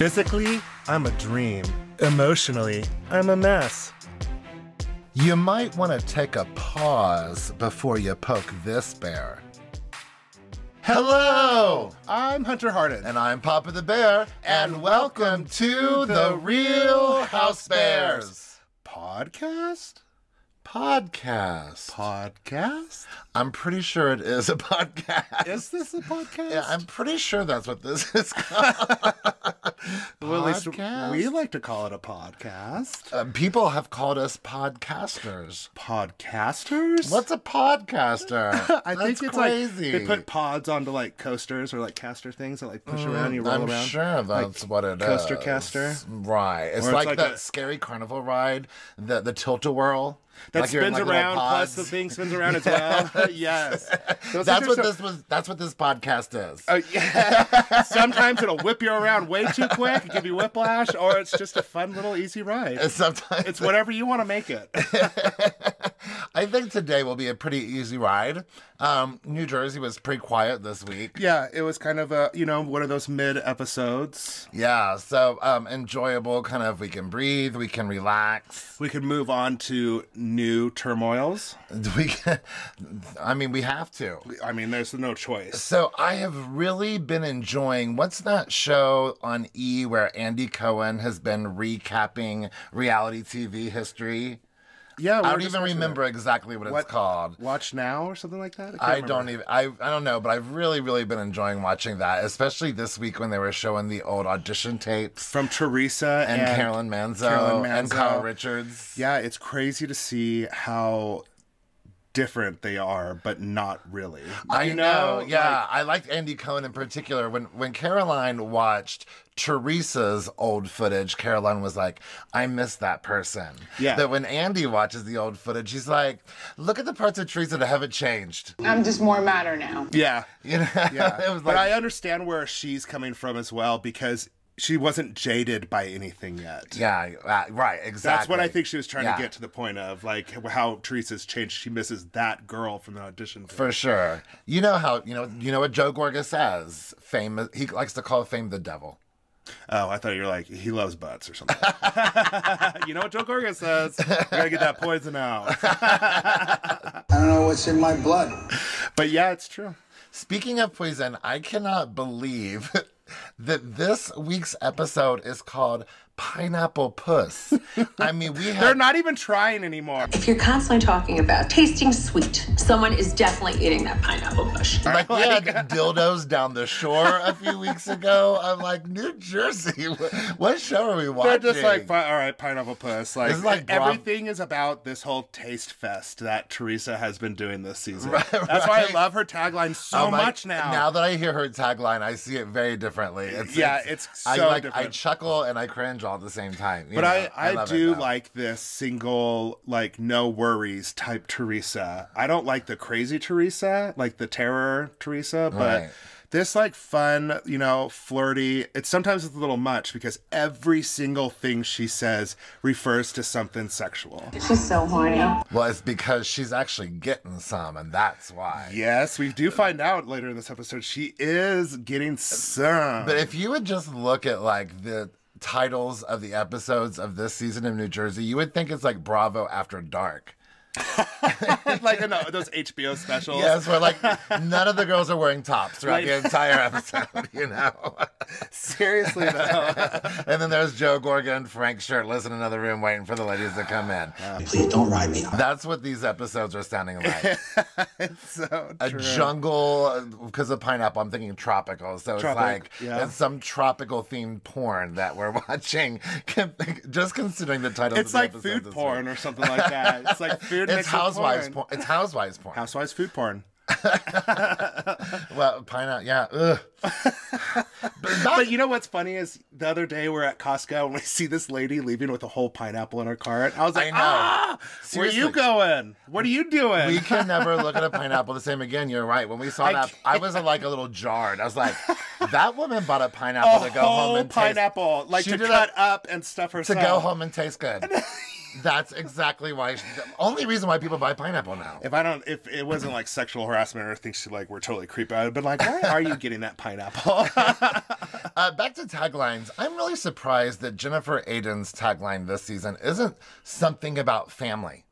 Physically, I'm a dream. Emotionally, I'm a mess. You might want to take a pause before you poke this bear. Hello! I'm Hunter Harden. And I'm Papa the Bear, and welcome to the Real Housebears Podcast? Podcast? I'm pretty sure it is a podcast. Is this a podcast? Yeah, I'm pretty sure that's what this is called. Well, at least we like to call it a podcast. People have called us podcasters. Podcasters? What's a podcaster? I think it's crazy. Like they put pods onto like coasters or like caster things that like push around and you roll I'm around. I'm sure that's like what it coaster is. Caster? Right. It's like that scary carnival ride, the Tilt-O-Whirl. That like spins around, plus the thing spins around as well. Yes. That's what this podcast is. Yeah. Sometimes it'll whip you around way too quick, give you whiplash, or it's just a fun little easy ride. Sometimes it's whatever you want to make it. I think today will be a pretty easy ride. New Jersey was pretty quiet this week. Yeah, it was kind of a, one of those mid-episodes. Yeah, so enjoyable, kind of we can breathe, we can relax. We can move on to new turmoils. We have to. There's no choice. So I have really been enjoying, what's that show on E where Andy Cohen has been recapping reality TV history? Yeah, I don't even remember exactly what it's called. Watch Now or something like that? I don't know, but I've really been enjoying watching that, especially this week when they were showing the old audition tapes from Teresa and Carolyn Manzo and Kyle Richards. Yeah, it's crazy to see how different they are, but not really. I know. Yeah, I liked Andy Cohen in particular. When Caroline watched Teresa's old footage, Caroline was like, I miss that person. Yeah. That when Andy watches the old footage, he's like, look at the parts of Teresa that haven't changed. I'm just more madder now. Yeah. Yeah. It was but I understand where she's coming from as well, because she wasn't jaded by anything yet. Yeah, right, exactly. That's what I think she was trying to get to the point of, like, how Teresa's changed. She misses that girl from the audition. For sure. You know what Joe Gorga says? Fame, he likes to call fame the devil. Oh, I thought you were like, he loves butts or something. You know what Joe Gorga says? We gotta get that poison out. I don't know what's in my blood. But yeah, it's true. Speaking of poison, I cannot believe that this week's episode is called Pineapple Puss. They're not even trying anymore. If you're constantly talking about tasting sweet, someone is definitely eating that pineapple bush. Like, we had dildos down the shore a few weeks ago. I'm like, New Jersey, what show are we watching? They're just like, all right, Pineapple Puss. Like everything is about this whole taste fest that Teresa has been doing this season. That's why I love her tagline so much now. Now that I hear her tagline, I see it very differently. It's so different. I chuckle and I cringe all at the same time. But I do like this single, like, no worries type Teresa. I don't like the crazy Teresa, like the terror Teresa, but this, like, fun, flirty, sometimes it's a little much because every single thing she says refers to something sexual. She's so horny. Well, it's because she's actually getting some, and that's why. Yes, we do find out later in this episode she is getting some. But if you would just look at, like, the titles of the episodes of this season of New Jersey, you would think it's like Bravo After Dark. Like those HBO specials. Yes, where like none of the girls are wearing tops throughout the entire episode, Seriously though. And then there's Joe Gorga and Frank shirtless in another room waiting for the ladies to come in. Please don't ride me. That's what these episodes are sounding like. It's so a true. Jungle, because of pineapple, I'm thinking tropical. So it's some tropical themed porn that we're watching. Just considering the titles. It's like food porn or something like that. It's like food. It's housewives porn. It's housewives porn. Housewives food porn. Well, pineapple, yeah. Ugh. But you know what's funny is the other day we're at Costco and we see this lady leaving with a whole pineapple in her cart. I was like, where are you going? What are you doing? We can never look at a pineapple the same again. You're right. When we saw that, I was like a little jarred. I was like, that woman bought a pineapple to go home and pineapple, like to cut up and stuff herself. To go home and taste good. That's exactly why. The only reason why people buy pineapple now. If it wasn't like sexual harassment or things we're totally creeped out, but like, why are you getting that pineapple? Back to taglines. I'm really surprised that Jennifer Aydin's tagline this season isn't something about family.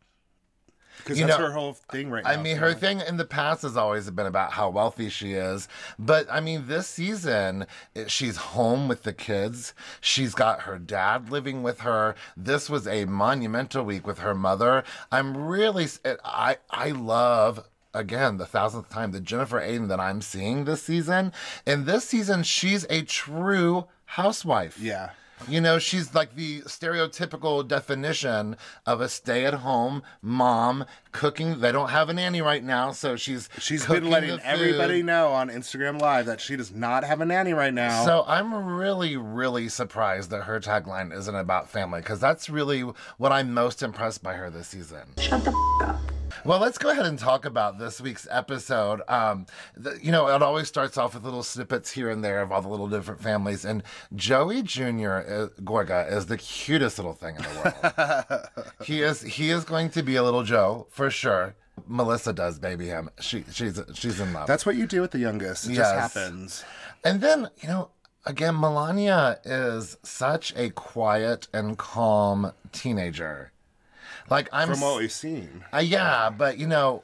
Because that's her whole thing right now. I mean, her thing in the past has always been about how wealthy she is. But, I mean, this season, she's home with the kids. She's got her dad living with her. This was a monumental week with her mother. I'm really... I love... Again, the 1000th time, the Jennifer Aydin that I'm seeing this season. And this season, she's a true housewife. Yeah. You know, she's like the stereotypical definition of a stay-at-home mom cooking. They don't have a nanny right now, so she's been letting everybody know on Instagram Live that she does not have a nanny right now. So I'm really, really surprised that her tagline isn't about family, because that's really what I'm most impressed by her this season. Shut the up. Well, let's go ahead and talk about this week's episode. You know, it always starts off with little snippets here and there of all the little different families. And Joey Jr. Gorga is the cutest little thing in the world. He is going to be a little Joe, for sure. Melissa does baby him. She's in love. That's what you do with the youngest. It just happens. And then, you know, again, Melania is such a quiet and calm teenager. Like from what we've seen. Yeah, but you know,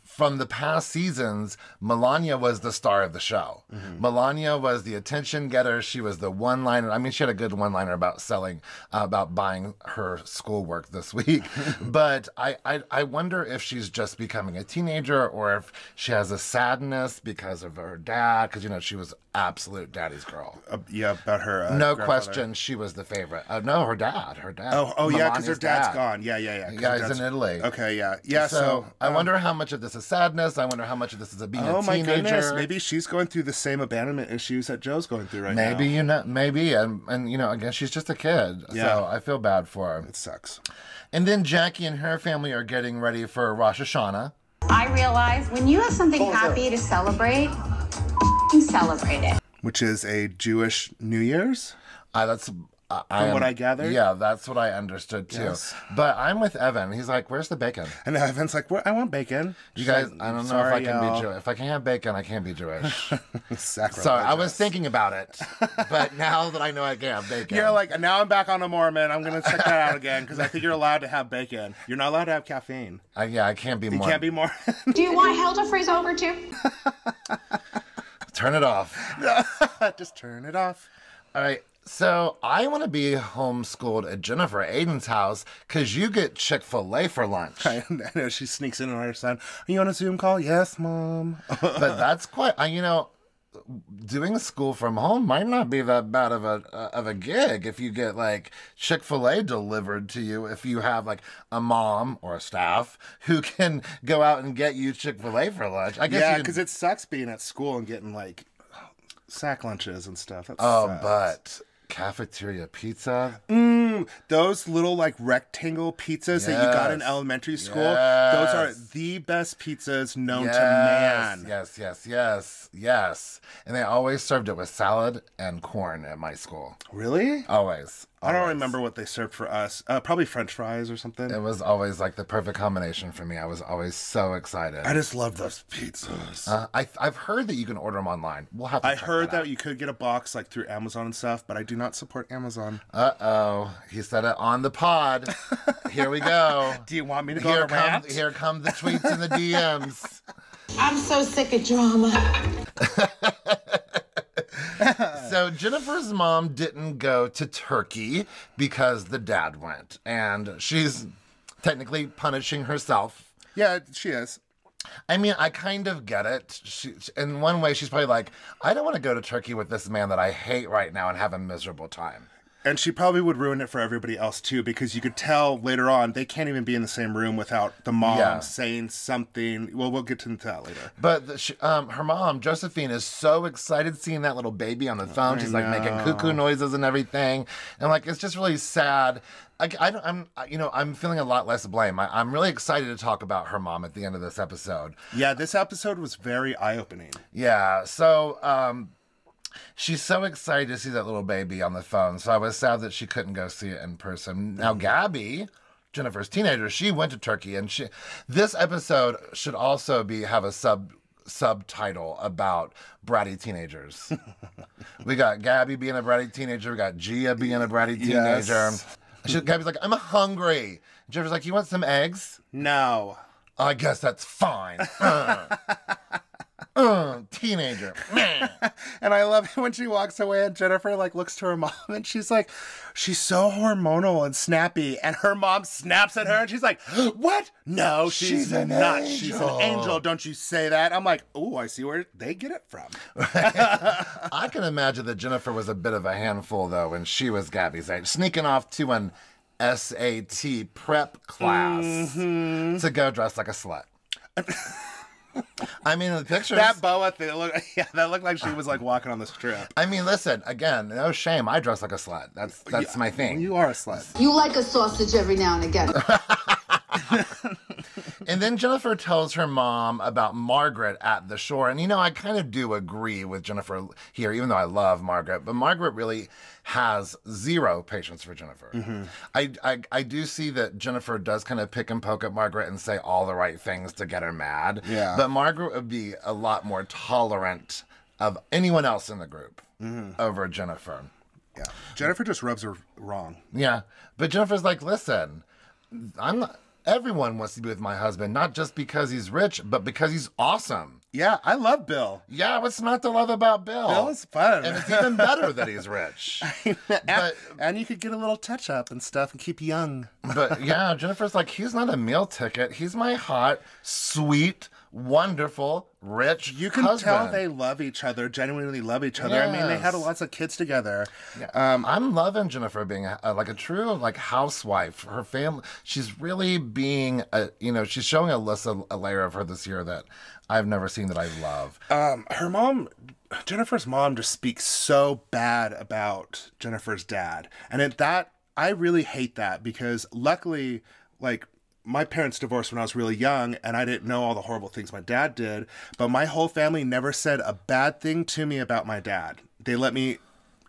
from the past seasons, Melania was the star of the show. Mm-hmm. Melania was the attention getter. She was the one-liner. I mean, she had a good one-liner about buying her schoolwork this week. But I wonder if she's just becoming a teenager, or if she has a sadness because of her dad. Because, you know, she was absolute daddy's girl. Yeah, about her no question, she was the favorite. No, her dad. Oh yeah, because her dad's gone. Yeah. Yeah, he's in Italy. Okay, yeah. So I wonder how much of this is sadness. I wonder how much of this is being a teenager. Oh my goodness, maybe she's going through the same abandonment issues that Joe's going through right now. Maybe, and you know, again, she's just a kid. Yeah. So I feel bad for her. It sucks. And then Jackie and her family are getting ready for Rosh Hashanah. I realize when you have something happy to celebrate, celebrate it. Which is a Jewish New Year's? From what I gather? Yeah, that's what I understood too. Yes. But I'm with Evan. He's like, where's the bacon? And Evan's like, I want bacon. You guys, I don't know if I can be Jewish. If I can't have bacon, I can't be Jewish. So I was thinking about it. But now that I know I can't have bacon. You're like, now I'm back on a Mormon. I'm going to check that out again, because I think you're allowed to have bacon. You're not allowed to have caffeine. Yeah, I can't be Mormon. You can't be Mormon. Do you want hell to freeze over too? Turn it off. Just turn it off. All right. So I want to be homeschooled at Jennifer Aydin's house because you get Chick-fil-A for lunch. I know, she sneaks in on her son. Are you on a Zoom call? Yes, Mom. But that's quite, you know, doing school from home might not be that bad of a gig if you get like Chick-fil-A delivered to you, if you have like a mom or a staff who can go out and get you Chick-fil-A for lunch. I guess yeah, because it sucks being at school and getting like sack lunches and stuff. That sucks. But cafeteria pizza. Those little like rectangle pizzas that you got in elementary school. Yes. Those are the best pizzas known to man. Yes. And they always served it with salad and corn at my school. Really? Always. I don't remember what they served for us. Probably French fries or something. It was always like the perfect combination for me. I was always so excited. I just love those pizzas. I've heard that you can order them online. We'll have to check heard that you could get a box like through Amazon and stuff, but I do not support Amazon. Uh-oh. He said it on the pod. Here we go. Do you want me to go to rant? Here come the tweets and the DMs. I'm so sick of drama. So Jennifer's mom didn't go to Turkey because the dad went, and she's technically punishing herself. Yeah, she is. I mean, I kind of get it. In one way, she's probably like, I don't want to go to Turkey with this man that I hate right now and have a miserable time. And she probably would ruin it for everybody else, too, because you could tell later on they can't even be in the same room without the mom saying something. Well, we'll get to that later. But her mom, Josephine, is so excited seeing that little baby on the phone. She's like making cuckoo noises and everything. And like, it's just really sad. I'm feeling a lot less blame. I'm really excited to talk about her mom at the end of this episode. Yeah, this episode was very eye-opening. Yeah, so she's so excited to see that little baby on the phone. So I was sad that she couldn't go see it in person. Now, Gabby, Jennifer's teenager, she went to Turkey, and this episode should also have a subtitle about bratty teenagers. We got Gabby being a bratty teenager. We got Gia being a bratty teenager. Yes. Gabby's like, I'm hungry. Jennifer's like, you want some eggs? No. I guess that's fine. Teenager. And I love it when she walks away and Jennifer like looks to her mom and she's like, she's so hormonal and snappy. And her mom snaps at her and she's like, what? No, she's not. Angel. She's an angel. Don't you say that. I'm like, oh, I see where they get it from. I can imagine that Jennifer was a bit of a handful though when she was Gabby's age, sneaking off to an SAT prep class to go dress like a slut. I mean, the pictures. That boa thing, that looked like she was like walking on the strip. I mean, listen, again, no shame. I dress like a slut. That's my thing. You are a slut. You like a sausage every now and again. And then Jennifer tells her mom about Margaret at the shore. And, I kind of do agree with Jennifer here, even though I love Margaret. But Margaret really has zero patience for Jennifer. Mm-hmm. I do see that Jennifer does kind of pick and poke at Margaret and say all the right things to get her mad. Yeah. But Margaret would be a lot more tolerant of anyone else in the group over Jennifer. Yeah. Jennifer just rubs her wrong. Yeah. But Jennifer's like, listen, everyone wants to be with my husband, not just because he's rich, but because he's awesome. Yeah, I love Bill. Yeah, what's not to love about Bill? Bill is fun. And it's even better that he's rich. And you could get a little touch-up and stuff and keep young. But yeah, Jennifer's like, he's not a meal ticket. He's my hot, sweet, wonderful, rich You can husband. tell they love each other, genuinely love each other. I mean, they had lots of kids together. Yeah. I'm loving Jennifer being like a true housewife. Her family, she's really being, she's showing a layer of her this year that I've never seen that I love. Her mom, Jennifer's mom, just speaks so bad about Jennifer's dad. And I really hate that because luckily, my parents divorced when I was really young and I didn't know all the horrible things my dad did, but my whole family never said a bad thing to me about my dad. They let me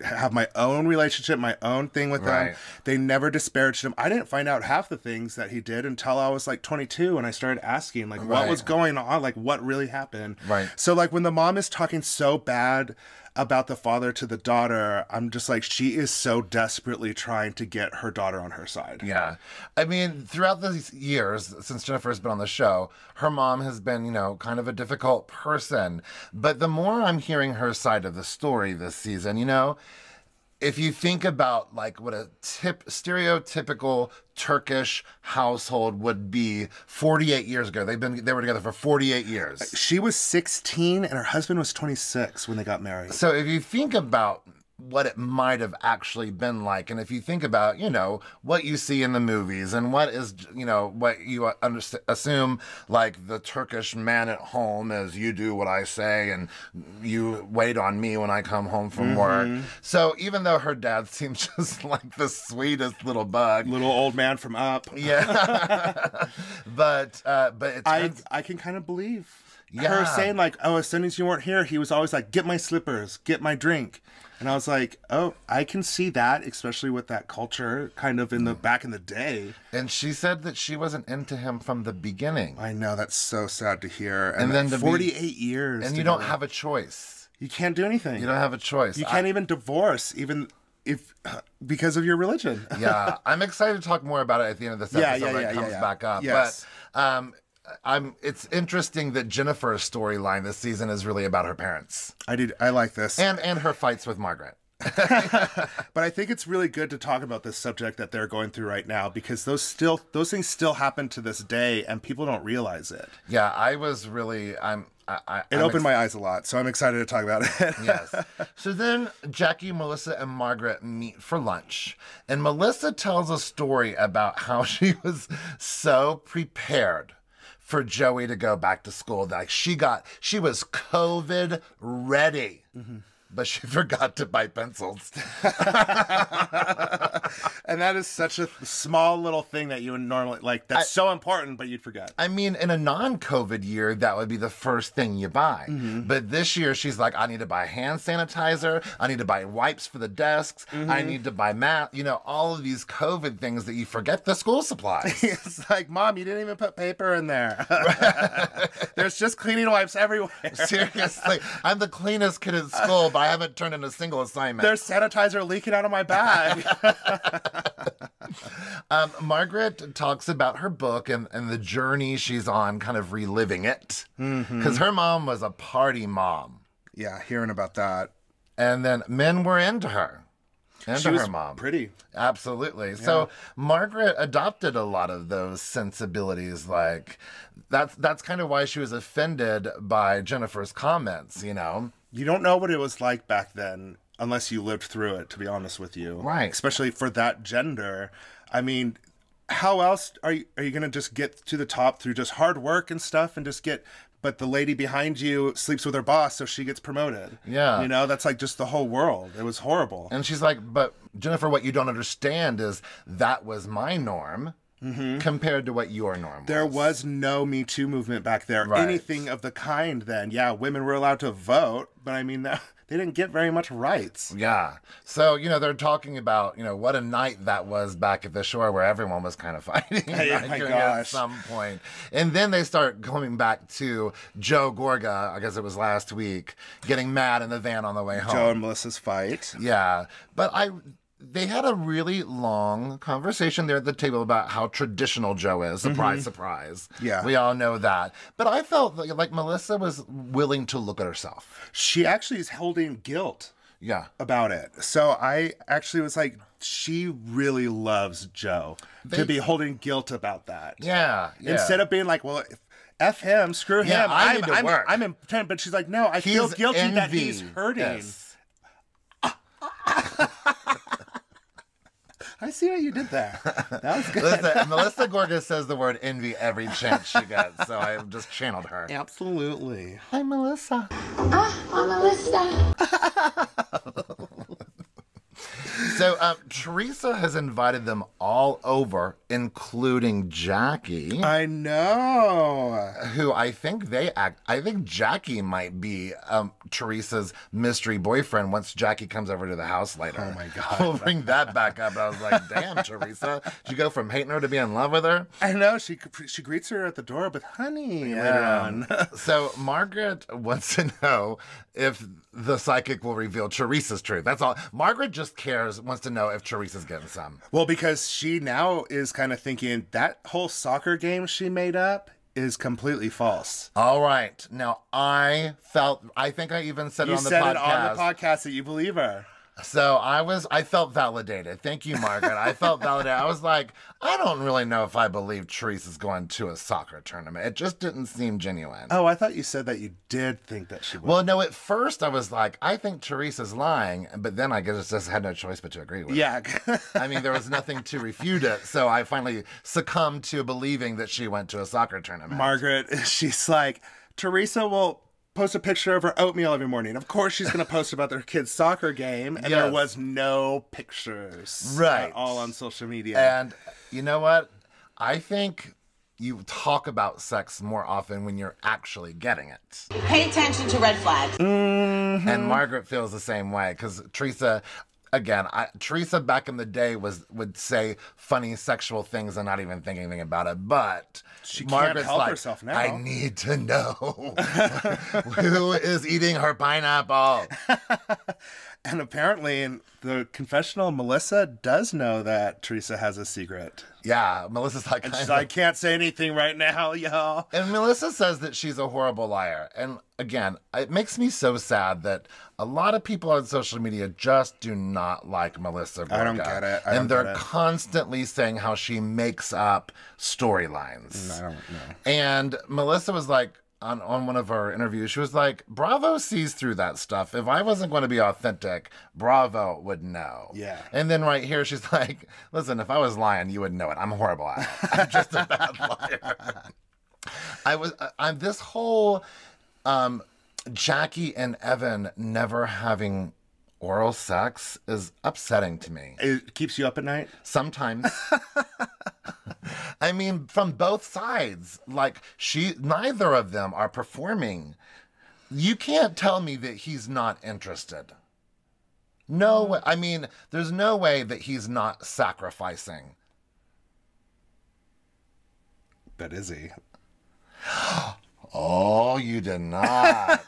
have my own relationship, my own thing with him. They never disparaged him. I didn't find out half the things that he did until I was 22 and I started asking what was going on, what really happened. Right. So when the mom is talking so bad about the father to the daughter, I'm just she is so desperately trying to get her daughter on her side. Yeah. I mean, throughout these years, since Jennifer's been on the show, her mom has been, kind of a difficult person. But the more I'm hearing her side of the story this season, if you think about what a stereotypical Turkish household would be 48 years ago. They were together for 48 years. She was 16 and her husband was 26 when they got married. So if you think about what it might have actually been like, and if you think about, what you see in the movies and what is, what you assume the Turkish man at home is, you do what I say and you wait on me when I come home from work. So even though her dad seems just like the sweetest little bug, little old man from Up. Yeah. but I can kind of believe her saying as soon as you weren't here, he was always get my slippers, get my drink. And I was like, oh, I can see that, especially with that culture kind of back in the day. And she said that she wasn't into him from the beginning. I know, that's so sad to hear. And then 48 years. And you don't have a choice. You can't do anything. You don't have a choice. You can't even divorce, even because of your religion. Yeah. I'm excited to talk more about it at the end of this episode when it comes back up. Yes. But it's interesting that Jennifer's storyline this season is really about her parents. I like this. And her fights with Margaret. But I think it's really good to talk about this subject that they're going through right now because those things still happen to this day and people don't realize it. Yeah, I was really it opened my eyes a lot, so I'm excited to talk about it. Yes. So then Jackie, Melissa, and Margaret meet for lunch. And Melissa tells a story about how she was so prepared for Joey to go back to school. She was COVID ready. Mm-hmm. but she forgot to buy pencils. And that is such a small little thing that you would normally, like, that's so important, but you'd forget. I mean, in a non-COVID year, that would be the first thing you buy. But this year, she's like, I need to buy hand sanitizer. I need to buy wipes for the desks. I need to buy all of these COVID things that you forget, the school supplies. It's like, Mom, you didn't even put paper in there. There's just cleaning wipes everywhere. Seriously, I'm the cleanest kid at school, but I haven't turned in a single assignment. There's sanitizer leaking out of my bag. Margaret talks about her book and the journey she's on, kind of reliving it. Because her mom was a party mom. Yeah, hearing about that. And then men were into her. Into her mom. Pretty. Absolutely. Yeah. So Margaret adopted a lot of those sensibilities. Like, that's kind of why she was offended by Jennifer's comments, You don't know what it was like back then unless you lived through it, to be honest with you. Right. Especially for that gender. I mean, how else are you going to just get to the top through just hard work and stuff and just get... But the lady behind you sleeps with her boss, so she gets promoted. Yeah. That's like just the whole world. It was horrible. And she's like, but Jennifer, what you don't understand is that was my norm compared to what your norm was. There was no Me Too movement back there. Anything of the kind then. Yeah, women were allowed to vote, but I mean, they didn't get very much rights. Yeah. So, they're talking about, what a night that was back at the shore where everyone was kind of fighting. Oh my gosh. At some point. And then they start coming back to Joe Gorga, I guess it was last week, getting mad in the van on the way home. Joe and Melissa's fight. Yeah. But they had a really long conversation there at the table about how traditional Joe is. Surprise, surprise. Yeah. We all know that. But I felt like Melissa was willing to look at herself. She actually is holding guilt. Yeah. About it. So I actually was like, she really loves Joe to be holding guilt about that. Yeah. Instead of being like, well, F him, screw him. I need to work. I'm important. But she's like, no, I feel guilty that he's hurting. Yes. I see what you did there. That was good. Listen, Melissa Gorga says the word envy every chance she gets, so I just channeled her. Absolutely. Hi, Melissa. I'm Melissa. So Teresa has invited them all over, including Jackie. I know. Who I think I think Jackie might be Teresa's mystery boyfriend once Jackie comes over to the house later. Oh my God. We'll bring that back up. I was like, damn, Teresa. Did you go from hating her to being in love with her? I know. She greets her at the door with honey later on. So Margaret wants to know if the psychic will reveal Teresa's truth. That's all. Margaret just wants to know if Teresa's getting some. Well, because she now is kind of thinking that whole soccer game she made up is completely false. All right. Now, I think I even said it on the podcast. You said it on the podcast that you believe her. So I felt validated. Thank you, Margaret. I felt validated. I was like, I don't really know if I believe Teresa's going to a soccer tournament. It just didn't seem genuine. Oh, I thought you said that you did think that she would. Well, no, at first I was like, I think Teresa's lying, but then I just had no choice but to agree with it. I mean, there was nothing to refute it, so I finally succumbed to believing that she went to a soccer tournament. Margaret, she's like, Teresa will post a picture of her oatmeal every morning. Of course she's going to post about their kid's soccer game, and there was no pictures at all on social media. And you know what? I think you talk about sex more often when you're actually getting it. Pay attention to red flags. And Margaret feels the same way, because Teresa... Again, Teresa back in the day would say funny sexual things and not even think anything about it. But Margaret's can't help herself now. I need to know who is eating her pineapple. And apparently in the confessional, Melissa does know that Teresa has a secret. Yeah, Melissa's like... And she's like, I can't say anything right now, y'all. And Melissa says that she's a horrible liar. And again, it makes me so sad that a lot of people on social media just do not like Melissa Gorga. I don't get it. And they're constantly saying how she makes up storylines. I don't know. And Melissa was like, on one of her interviews, she was like, Bravo sees through that stuff. If I wasn't going to be authentic, Bravo would know. Yeah. And then right here, she's like, listen, if I was lying, you would know it. I'm horrible at it. I'm just a bad liar. I'm this whole Jackie and Evan never having oral sex is upsetting to me. It keeps you up at night? Sometimes. I mean, from both sides. Like, neither of them are performing. You can't tell me that he's not interested. No way. I mean, there's no way that he's not sacrificing. But is he? Oh, you did not.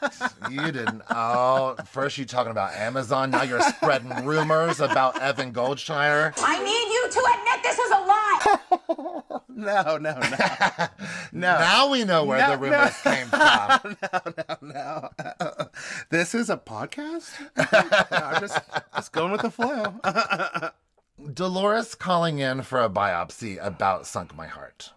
You didn't. Oh, first you talking about Amazon. Now you're spreading rumors about Evan Goldshire. I need you to admit this is a lie. No. No. Now we know where the rumors came from. No. This is a podcast? I'm just going with the flow. Dolores calling in for a biopsy about Sunk My Heart.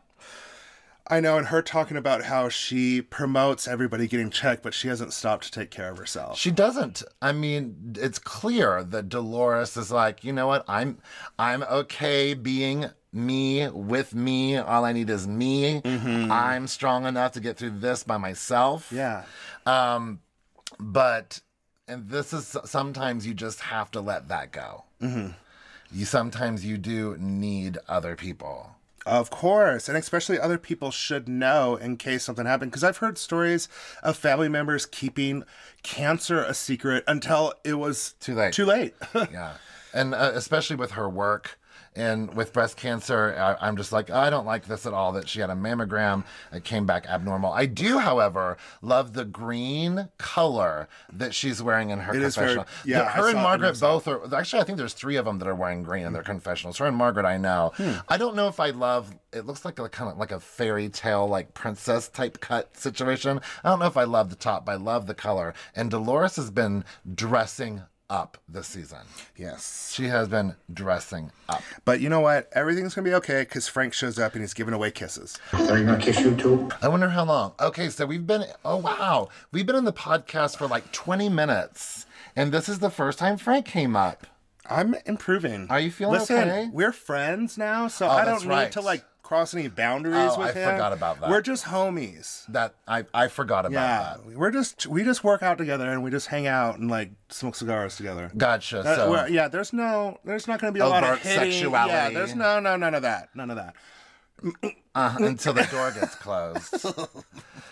I know, and her talking about how she promotes everybody getting checked, but she hasn't stopped to take care of herself. She doesn't. I mean, it's clear that Dolores is like, you know what? I'm okay being me with me. All I need is me. Mm-hmm. I'm strong enough to get through this by myself. Yeah. But this is sometimes you just have to let that go. Mm-hmm. Sometimes you do need other people. Of course, and especially other people should know in case something happened. Because I've heard stories of family members keeping cancer a secret until it was too late. Yeah, and especially with her work and with breast cancer, I'm just like, I don't like this at all, that she had a mammogram. It came back abnormal. I do, however, love the green color that she's wearing in her confessional. Her and Margaret both are, actually, I think there's 3 of them that are wearing green in their confessionals. Her and Margaret, I know. I don't know if I love, it looks like a kind of like a fairy tale, like princess type cut situation. I don't know if I love the top, but I love the color. And Dolores has been dressing up this season. Yes. She has been dressing up. But you know what? Everything's going to be okay because Frank shows up and he's giving away kisses. Are you going to kiss you too? I wonder how long. Okay, so we've been in the podcast for like 20 minutes. And this is the first time Frank came up. I'm improving. Are you feeling okay? We're friends now, so I don't need to like cross any boundaries with him. I forgot about that. We're just homies. I forgot about that. We just work out together and we just hang out and like smoke cigars together. Gotcha. There's not going to be a lot of hitting. Sexuality. Yeah, there's none of that. None of that. Until the door gets closed.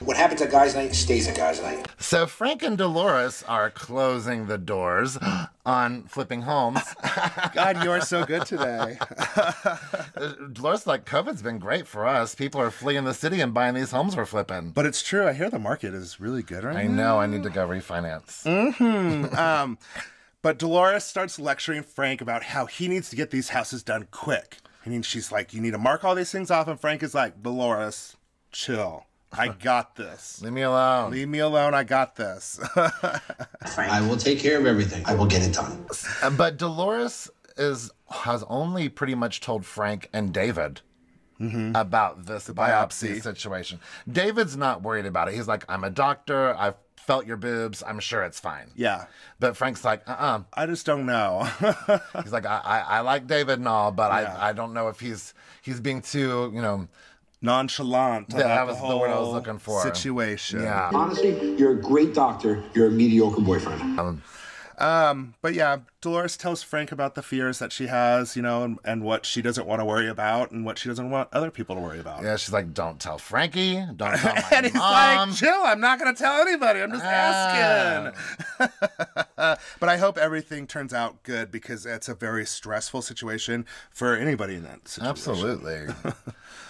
What happens at guys' night stays at guys' night. So Frank and Dolores are closing the doors on flipping homes. God, you are so good today. Dolores, like, COVID's been great for us. People are fleeing the city and buying these homes we're flipping. But it's true. I hear the market is really good right now. I know. I need to go refinance. Mm-hmm. But Dolores starts lecturing Frank about how he needs to get these houses done quick. And she's like, you need to mark all these things off. And Frank is like, Dolores, chill. I got this. Leave me alone. Leave me alone. I got this. I will take care of everything. I will get it done. But Dolores has only pretty much told Frank and David about this biopsy situation. David's not worried about it. He's like, I'm a doctor. I've felt your boobs. I'm sure it's fine. Yeah. But Frank's like, I just don't know. He's like, I like David and all, but I don't know if he's being too, nonchalant. That was the word I was looking for. Situation. Yeah. Honestly, you're a great doctor. You're a mediocre boyfriend. But yeah, Dolores tells Frank about the fears that she has, and what she doesn't want to worry about and what she doesn't want other people to worry about. Yeah, she's like, don't tell Frankie. Don't tell my and he's mom. like, chill, I'm not going to tell anybody. I'm just asking. But I hope everything turns out good because it's a very stressful situation for anybody in that situation. Absolutely.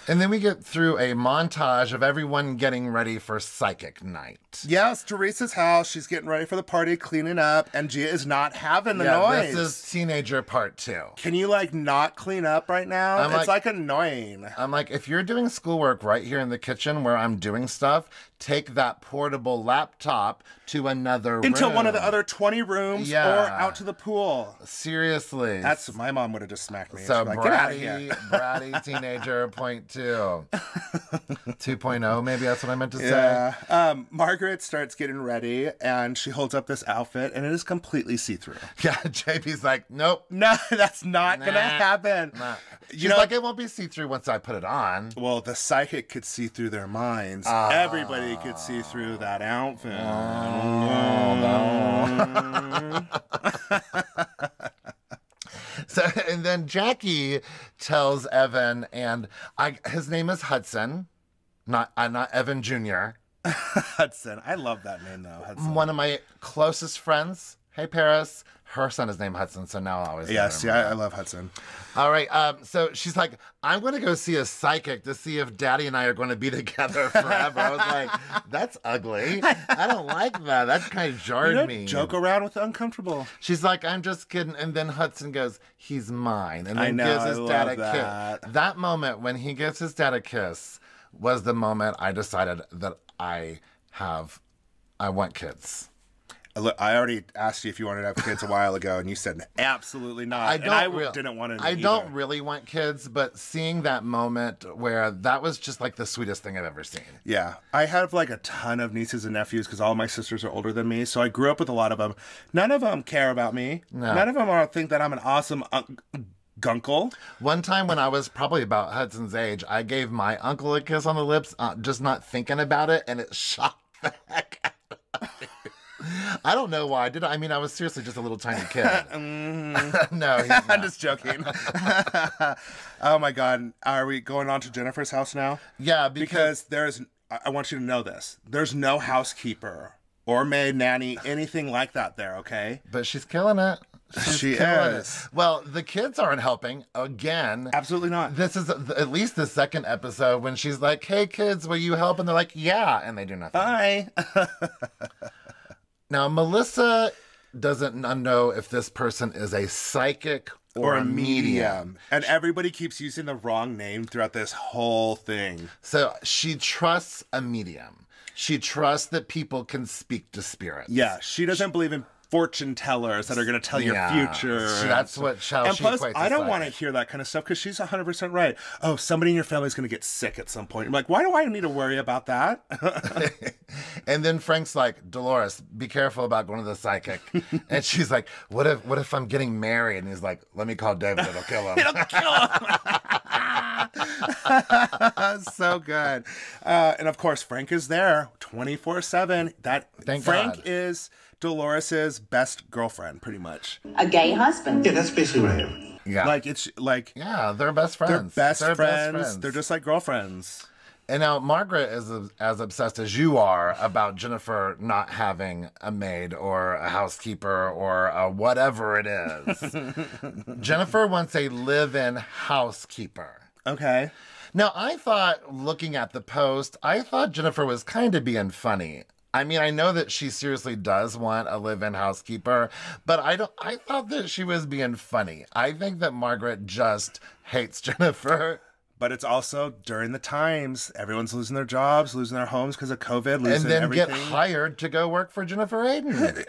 And then we get through a montage of everyone getting ready for psychic night. Yes, Teresa's house. She's getting ready for the party, cleaning up, and Gia is not having the noise. This is teenager part 2. Can you, not clean up right now? It's annoying. I'm like, if you're doing schoolwork right here in the kitchen where I'm doing stuff, take that portable laptop to another room. Until one of the other 20 county rooms or out to the pool. Seriously. My mom would have just smacked me. So like, bratty teenager, point 2. 2.0, maybe that's what I meant to say. Yeah. Margaret starts getting ready, and she holds up this outfit, and it is completely see-through. Yeah, JP's like, nope. No, that's not going to happen. Nah. She's like, it won't be see-through once I put it on. Well, the psychic could see through their minds. Everybody could see through that outfit. So, and then Jackie tells Evan, and his name is Hudson, not Evan Jr. Hudson. I love that name, though. Hudson. One of my closest friends. Hey, Paris. Her son is named Hudson, so now I always I love Hudson. All right, so she's like, I'm going to go see a psychic to see if Daddy and I are going to be together forever. I was like, that's ugly. I don't like that. That kind of jarred me. Joke around with the uncomfortable. She's like, I'm just kidding. And then Hudson goes, he's mine. And then gives his dad a kiss. That moment when he gives his dad a kiss was the moment I decided that I want kids. Look, I already asked you if you wanted to have kids a while ago, and you said absolutely not. I didn't want to. I don't really want kids, but seeing that moment where that was just like the sweetest thing I've ever seen. Yeah, I have like a ton of nieces and nephews because all my sisters are older than me, so I grew up with a lot of them. None of them care about me. No. None of them think that I'm an awesome gunkle. One time when I was probably about Hudson's age, I gave my uncle a kiss on the lips, just not thinking about it, and it shocked the heck out of me. I don't know why. I mean, I was seriously just a little tiny kid. No, he's not. I'm just joking. Oh my God. Are we going on to Jennifer's house now? Yeah, because I want you to know this. There's no housekeeper or maid, nanny, anything like that there, okay? But she's killing it. She is. Well, the kids aren't helping again. Absolutely not. This is at least the second episode when she's like, hey, kids, will you help? And they're like, yeah. And they do nothing. Bye. Now, Melissa doesn't know if this person is a psychic or a medium. And everybody keeps using the wrong name throughout this whole thing. So she trusts a medium. She trusts that people can speak to spirits. Yeah, she doesn't believe in fortune tellers that are going to tell your future. So that's what and plus, I don't want to hear that kind of stuff because she's 100% right. Oh, somebody in your family is going to get sick at some point. I'm like, why do I need to worry about that? And then Frank's like, Dolores, be careful about going to the psychic. And she's like, what if I'm getting married? And he's like, let me call David. It'll kill him. It'll kill him. So good. And of course, Frank is there 24/7. Frank God. is Dolores's best girlfriend, pretty much. A gay husband. Yeah, that's basically what I am. Yeah. They're best friends. They're best friends. They're just like girlfriends. And now Margaret is as obsessed as you are about Jennifer not having a maid or a housekeeper or a whatever it is. Jennifer wants a live-in housekeeper. Okay. Now, I thought, looking at the post, I thought Jennifer was kind of being funny. I mean, I know that she seriously does want a live-in housekeeper, but I thought that she was being funny. I think that Margaret just hates Jennifer. But it's also during the times. Everyone's losing their jobs, losing their homes because of COVID, losing everything. And then get hired to go work for Jennifer Aiden.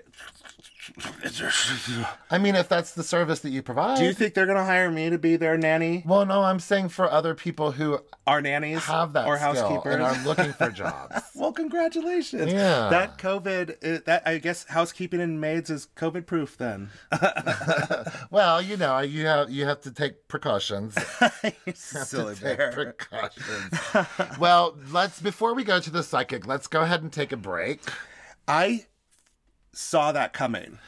I mean, if that's the service that you provide. Do you think they're going to hire me to be their nanny? Well, no, I'm saying for other people who are nannies, have that or skill housekeepers, and are looking for jobs. Well, congratulations. Yeah. That COVID, I guess housekeeping and maids is COVID proof then. Well, you know, you have to take precautions. Silly bear. Precautions. Well, before we go to the psychic, let's go ahead and take a break. I saw that coming.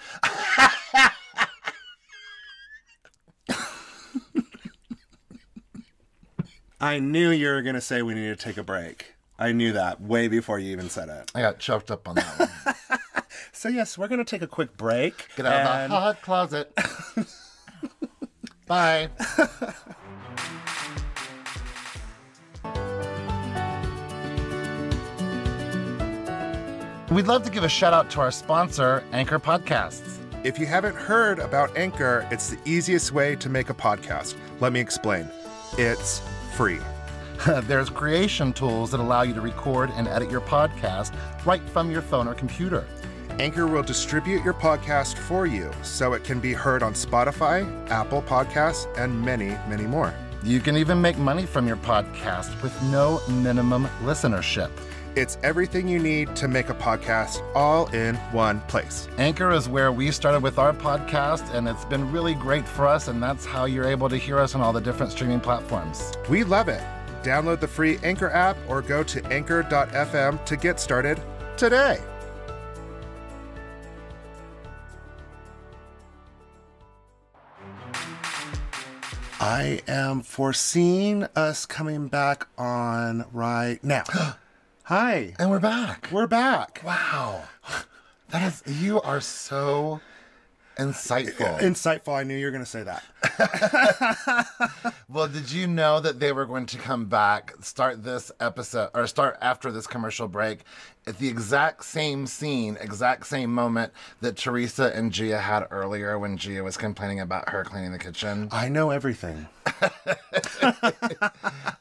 I knew you were going to say we need to take a break. I knew that way before you even said it. I got choked up on that one. So yes, we're going to take a quick break. Get out of the hot closet. Bye. We'd love to give a shout out to our sponsor, Anchor Podcasts. If you haven't heard about Anchor, it's the easiest way to make a podcast. Let me explain. It's free. There's creation tools that allow you to record and edit your podcast right from your phone or computer. Anchor will distribute your podcast for you so it can be heard on Spotify, Apple Podcasts, and many, many more. You can even make money from your podcast with no minimum listenership. It's everything you need to make a podcast all in one place. Anchor is where we started with our podcast, and it's been really great for us, and that's how you're able to hear us on all the different streaming platforms. We love it. Download the free Anchor app or go to anchor.fm to get started today. I am foreseeing us coming back on right now. Hi. And we're back. We're back. Wow. You are so insightful. Insightful. I knew you were going to say that. Well, did you know that they were going to come back, start this episode, or start after this commercial break, at the exact same scene, exact same moment that Teresa and Gia had earlier when Gia was complaining about her cleaning the kitchen? I know everything.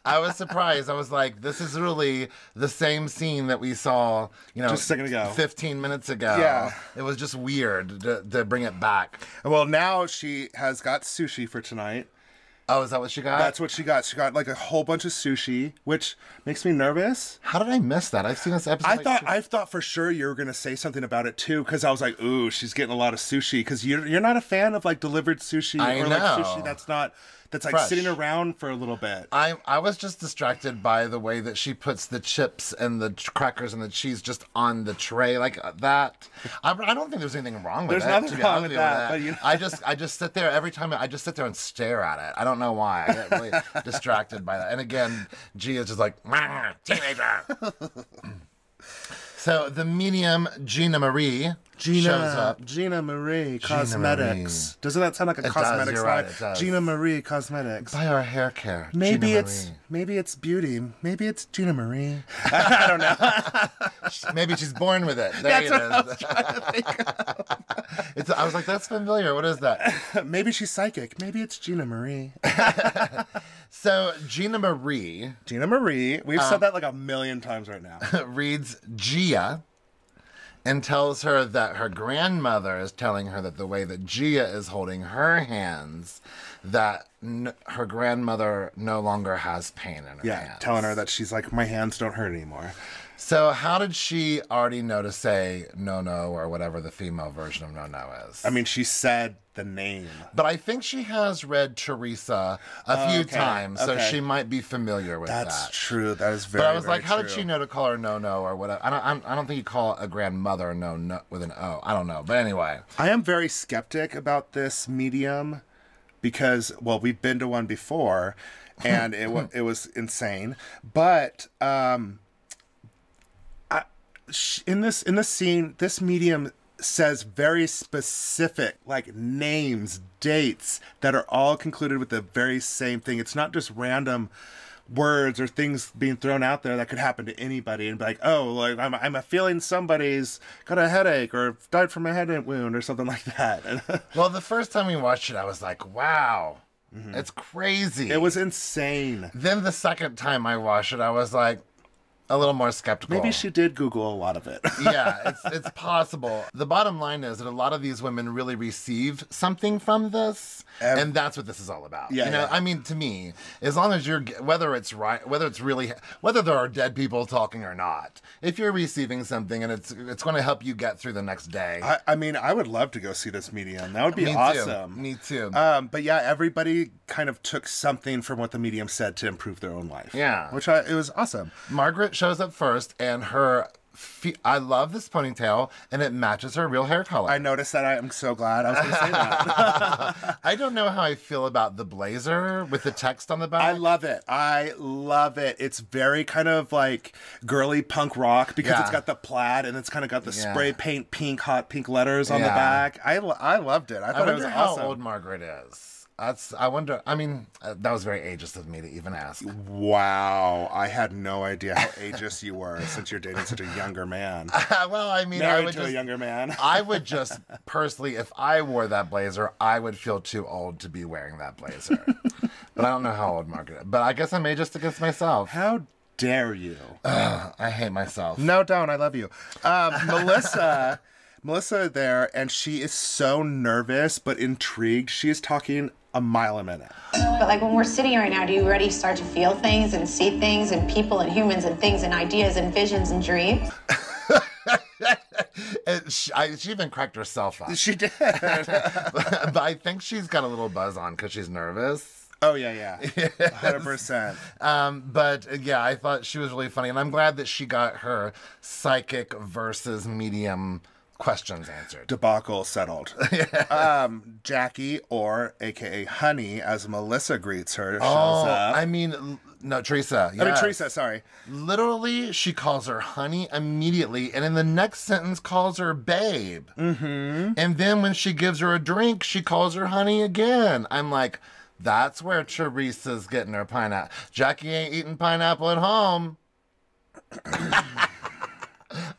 I was surprised. I was like, this is really the same scene that we saw, just a second ago. 15 minutes ago. Yeah. It was just weird to bring it back. Well, now she has got sushi for tonight. Oh, is that what she got? That's what she got. She got like a whole bunch of sushi, which makes me nervous. How did I miss that? I've seen this episode. I thought for sure you were going to say something about it too, because I was like, ooh, she's getting a lot of sushi, because you're not a fan of like delivered sushi or like sushi that's like fresh. Sitting around for a little bit. I was just distracted by the way that she puts the chips and the crackers and the cheese just on the tray like that. I don't think there's anything wrong with it. There's nothing wrong with that. But I just sit there every time. I just sit there and stare at it. I don't know why. I get really distracted by that. And again, Gia's just like, teenager. So the medium Gina Marie shows up. Gina Marie Cosmetics. Doesn't that sound like a cosmetics line? Right, Gina Marie Cosmetics. Buy our hair care. Maybe it's beauty. Maybe it's Gina Marie. I don't know. Maybe she's born with it. There it is. I was trying to think of. I was like, that's familiar. What is that? Maybe she's psychic. Maybe it's Gina Marie. So Gina Marie, we've said that like a million times right now, reads Gia and tells her that her grandmother is telling her that the way that Gia is holding her hands, that her grandmother no longer has pain in her hands. Yeah, telling her that she's like, my hands don't hurt anymore. So how did she already know to say no or whatever the female version of no is? I mean, she said the name. But I think she has read Teresa a few times, so she might be familiar with that. That's true. That is very, But I was like, how true. did she know to call her no or whatever? I don't think you call a grandmother no with an O. I don't know. But anyway. I am very skeptic about this medium because, well, we've been to one before, and it was insane. But in this scene, this medium says very specific like names, dates that are all concluded with the very same thing. It's not just random words or things being thrown out there that could happen to anybody and be like, oh, like I'm a feeling somebody's got a headache or died from a head wound or something like that. Well, the first time we watched it, I was like, wow, it's crazy. It was insane. Then the second time I watched it, I was like, a little more skeptical. Maybe she did Google a lot of it. Yeah, it's possible. The bottom line is that a lot of these women really receive something from this, and that's what this is all about. Yeah, I mean, to me, as long as you're, whether it's right, whether there are dead people talking or not, if you're receiving something and it's going to help you get through the next day. I mean, I would love to go see this medium. That would be awesome. Me too. But yeah, everybody kind of took something from what the medium said to improve their own life. Yeah. It was awesome. Margaret shows up first, and I love this ponytail, and it matches her real hair color. I noticed that. I'm so glad. I was going to say that. I don't know how I feel about the blazer with the text on the back. I love it. It's very kind of like girly punk rock because it's got the plaid and it's kind of got the spray paint hot pink letters on the back. I loved it. I thought it was awesome. How old Margaret is. I wonder, I mean, that was very ageist of me to even ask. Wow. I had no idea how ageist you were since you're dating such a younger man. Well, I mean, Married to a younger man. I would just, personally, if I wore that blazer, I would feel too old to be wearing that blazer. But I don't know how old Margaret is. But I guess I'm ageist against myself. How dare you? I hate myself. No, don't. I love you. Melissa Melissa there, and she is so nervous but intrigued. She is talking a mile a minute. But like when we're sitting here right now, do you already start to feel things and see things and people and humans and things and ideas and visions and dreams? She even cracked herself up. She did. But I think she's got a little buzz on because she's nervous. Oh, yeah. 100%. But yeah, I thought she was really funny. And I'm glad that she got her psychic versus medium questions answered. Debacle settled. Jackie, or AKA Honey, as Melissa greets her, shows up. I mean, no, Teresa. Yes. I mean, Teresa, sorry. Literally, she calls her honey immediately, and in the next sentence calls her babe. Mm-hmm. And then when she gives her a drink, she calls her honey again. I'm like, that's where Teresa's getting her pineapple. Jackie ain't eating pineapple at home.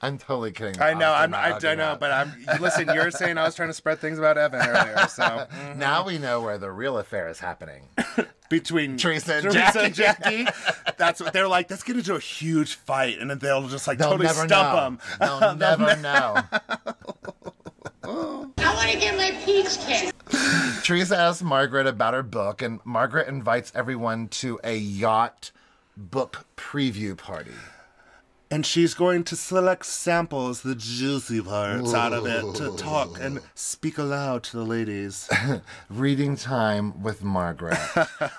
I'm totally kidding. I know, but listen, you're saying I was trying to spread things about Evan earlier, so. Now we know where the real affair is happening. Between Teresa and Jackie. That's what they're like. Let's get into a huge fight, and then they'll just like totally stump them. They'll never know. I want to get my peach kiss. Teresa asks Margaret about her book, and Margaret invites everyone to a yacht book preview party. And she's going to select samples, the juicy parts out of it, to talk and speak aloud to the ladies. Reading time with Margaret.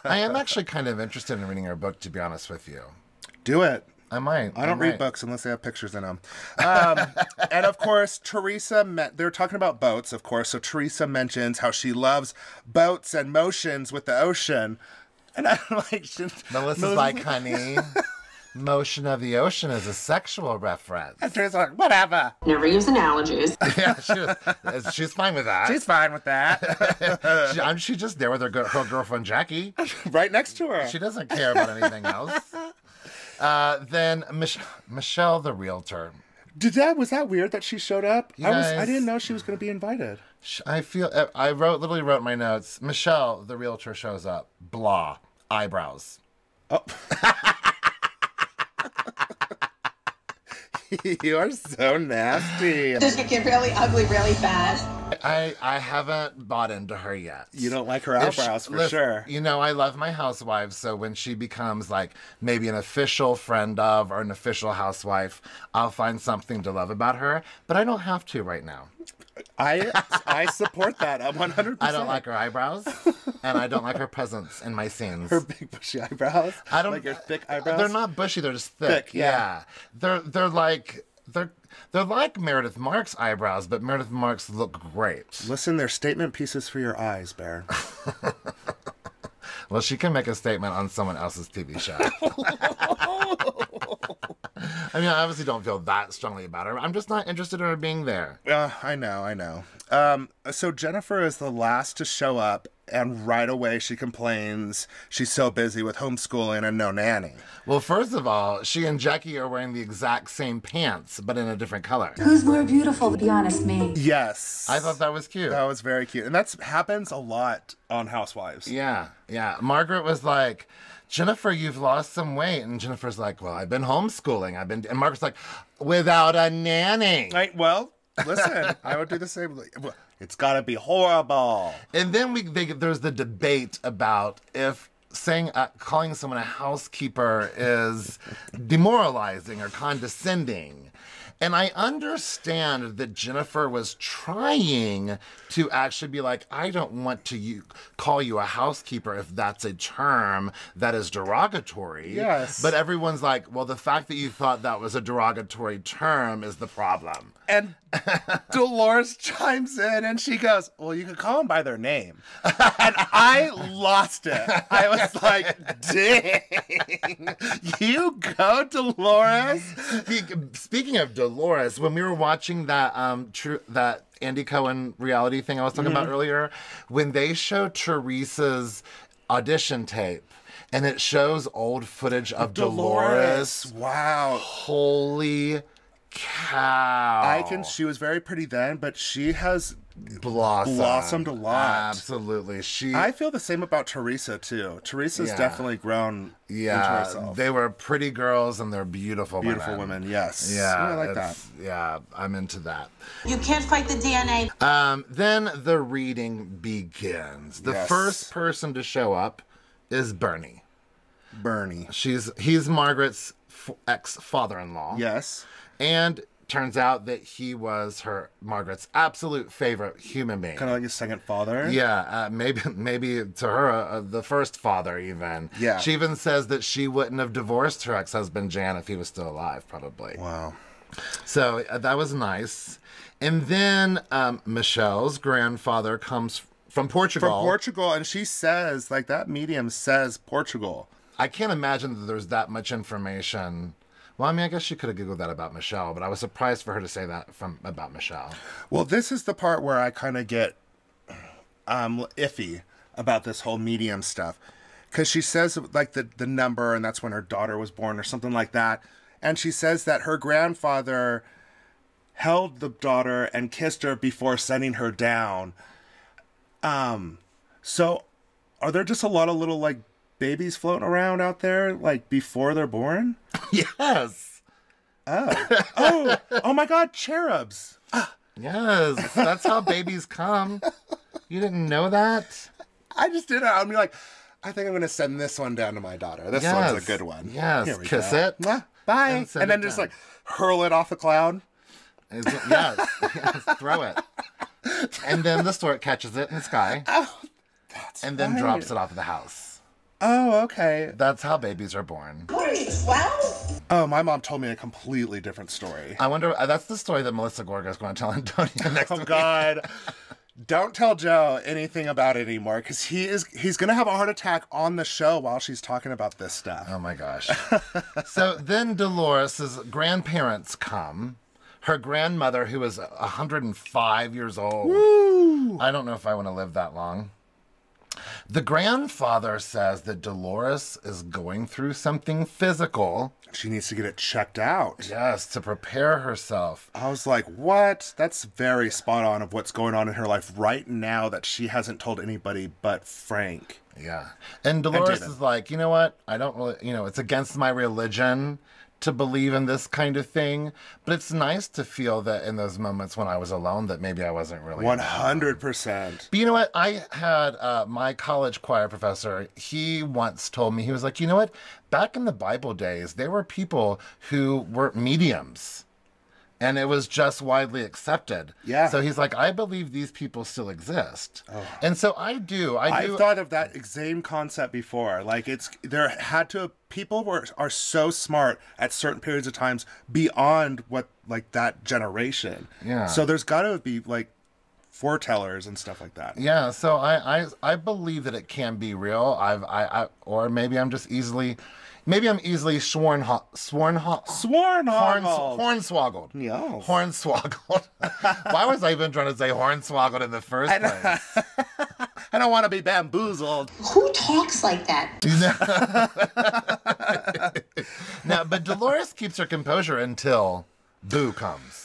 I am actually kind of interested in reading her book, to be honest with you. Do it. I might. I don't read books unless they have pictures in them. And of course, they're talking about boats, of course. So Teresa mentions how she loves boats and motions with the ocean. And I'm like, Melissa's like, honey, motion of the ocean is a sexual reference. And Teresa's like, whatever. Never use analogies. Yeah, she's fine with that. She's fine with that. She's just there with her girlfriend Jackie. Right next to her. She doesn't care about anything else. Then Michelle, the realtor. Was that weird that she showed up? Guys, I didn't know she was going to be invited. I literally wrote my notes. Michelle, the realtor, shows up. Blah. Eyebrows. Oh. You are so nasty. This could get really ugly really fast. I haven't bought into her yet. You don't like her eyebrows for sure. You know, I love my housewives, so when she becomes like maybe an official friend of or an official housewife, I'll find something to love about her, but I don't have to right now. I support that 100%. I don't like her eyebrows, and I don't like her presence in my scenes. Her big bushy eyebrows? I don't like her thick eyebrows? They're not bushy, they're just thick. Yeah. They're like Meredith Marks' eyebrows, but Meredith Marks look great. Listen, they're statement pieces for your eyes, Bear. Well, she can make a statement on someone else's TV show. I mean, I obviously don't feel that strongly about her. I'm just not interested in her being there. I know. So Jennifer is the last to show up, and right away she complains she's so busy with homeschooling and no nanny. Well, first of all, she and Jackie are wearing the exact same pants, but in a different color. Who's more beautiful, to be honest, me? Yes. I thought that was cute. That was very cute. And that happens a lot on Housewives. Yeah. Margaret was like, Jennifer, you've lost some weight. And Jennifer's like, well, I've been homeschooling. And Margaret's like, without a nanny. Well, listen, I would do the same. It's got to be horrible. And then there's the debate about if calling someone a housekeeper is demoralizing or condescending. And I understand that Jennifer was trying to actually be like, I don't want to call you a housekeeper if that's a term that is derogatory. Yes. But everyone's like, well, the fact that you thought that was a derogatory term is the problem. And Dolores chimes in and she goes, well, you could call them by their name. And I lost it. I was like, dang. You go, Dolores. Speaking of Dolores, when we were watching that that Andy Cohen reality thing I was talking about earlier, when they showed Teresa's audition tape, and it shows old footage of Dolores. Wow. Holy cow. She was very pretty then, but she has blossomed a lot. Absolutely. I feel the same about Teresa too. Teresa's definitely grown into herself. They were pretty girls and they're beautiful women. Yes. Yeah. I like that. Yeah, I'm into that. You can't fight the DNA. Then the reading begins. The first person to show up is Bernie. He's Margaret's ex-father-in-law. Yes. And turns out that he was Margaret's absolute favorite human being. Kind of like his second father. Yeah, maybe to her the first father even. Yeah. She even says that she wouldn't have divorced her ex-husband Jan if he was still alive, probably. Wow. So that was nice. And then Michelle's grandfather comes from Portugal. And she says, like, that medium says Portugal. I can't imagine that there's that much information. Well, I mean, I guess she could have Googled that about Michelle, but I was surprised for her to say that about Michelle. Well, this is the part where I kind of get iffy about this whole medium stuff. Because she says, like, the number, and that's when her daughter was born or something like that. And she says that her grandfather held the daughter and kissed her before sending her down. So are there just a lot of little, like, babies floating around out there, like, before they're born? Yes. Oh my God, cherubs. Yes, that's how babies come. You didn't know that? I just didn't. I mean, like, I think I'm going to send this one down to my daughter. This one's a good one. Yes, kiss it. Bye. And then just, like, hurl it off the cloud. Yes, throw it. And then the stork catches it in the sky. Oh, then drops it off of the house. Oh, okay. That's how babies are born. What are you, 12? Oh, my mom told me a completely different story. I wonder, that's the story that Melissa Gorga is going to tell Antonia next week. Oh, God. Don't tell Joe anything about it anymore, because he's going to have a heart attack on the show while she's talking about this stuff. Oh, my gosh. So then Dolores' grandparents come. Her grandmother, who is 105 years old. Woo! I don't know if I want to live that long. The grandfather says that Dolores is going through something physical. She needs to get it checked out. Yes, to prepare herself. I was like, what? That's very spot on of what's going on in her life right now that she hasn't told anybody but Frank. Yeah. And Dolores is like, you know what? I don't really, it's against my religion to believe in this kind of thing, but it's nice to feel that in those moments when I was alone that maybe I wasn't really 100%. But you know what? I had my college choir professor, he once told me, he was like, you know what? Back in the Bible days, there were people who were mediums. And it was just widely accepted. Yeah. So he's like, I believe these people still exist. Oh. And so I do. I've thought of that same concept before. Like, people are so smart at certain periods of times beyond what, like, that generation. Yeah. So there's got to be, like, foretellers and stuff like that. Yeah. So I believe that it can be real. Or maybe I'm just easily... Maybe I'm easily hornswoggled. No. Hornswoggled. Why was I even trying to say hornswoggled in the first place? I don't want to be bamboozled. Who talks like that? Now, but Dolores keeps her composure until Boo comes.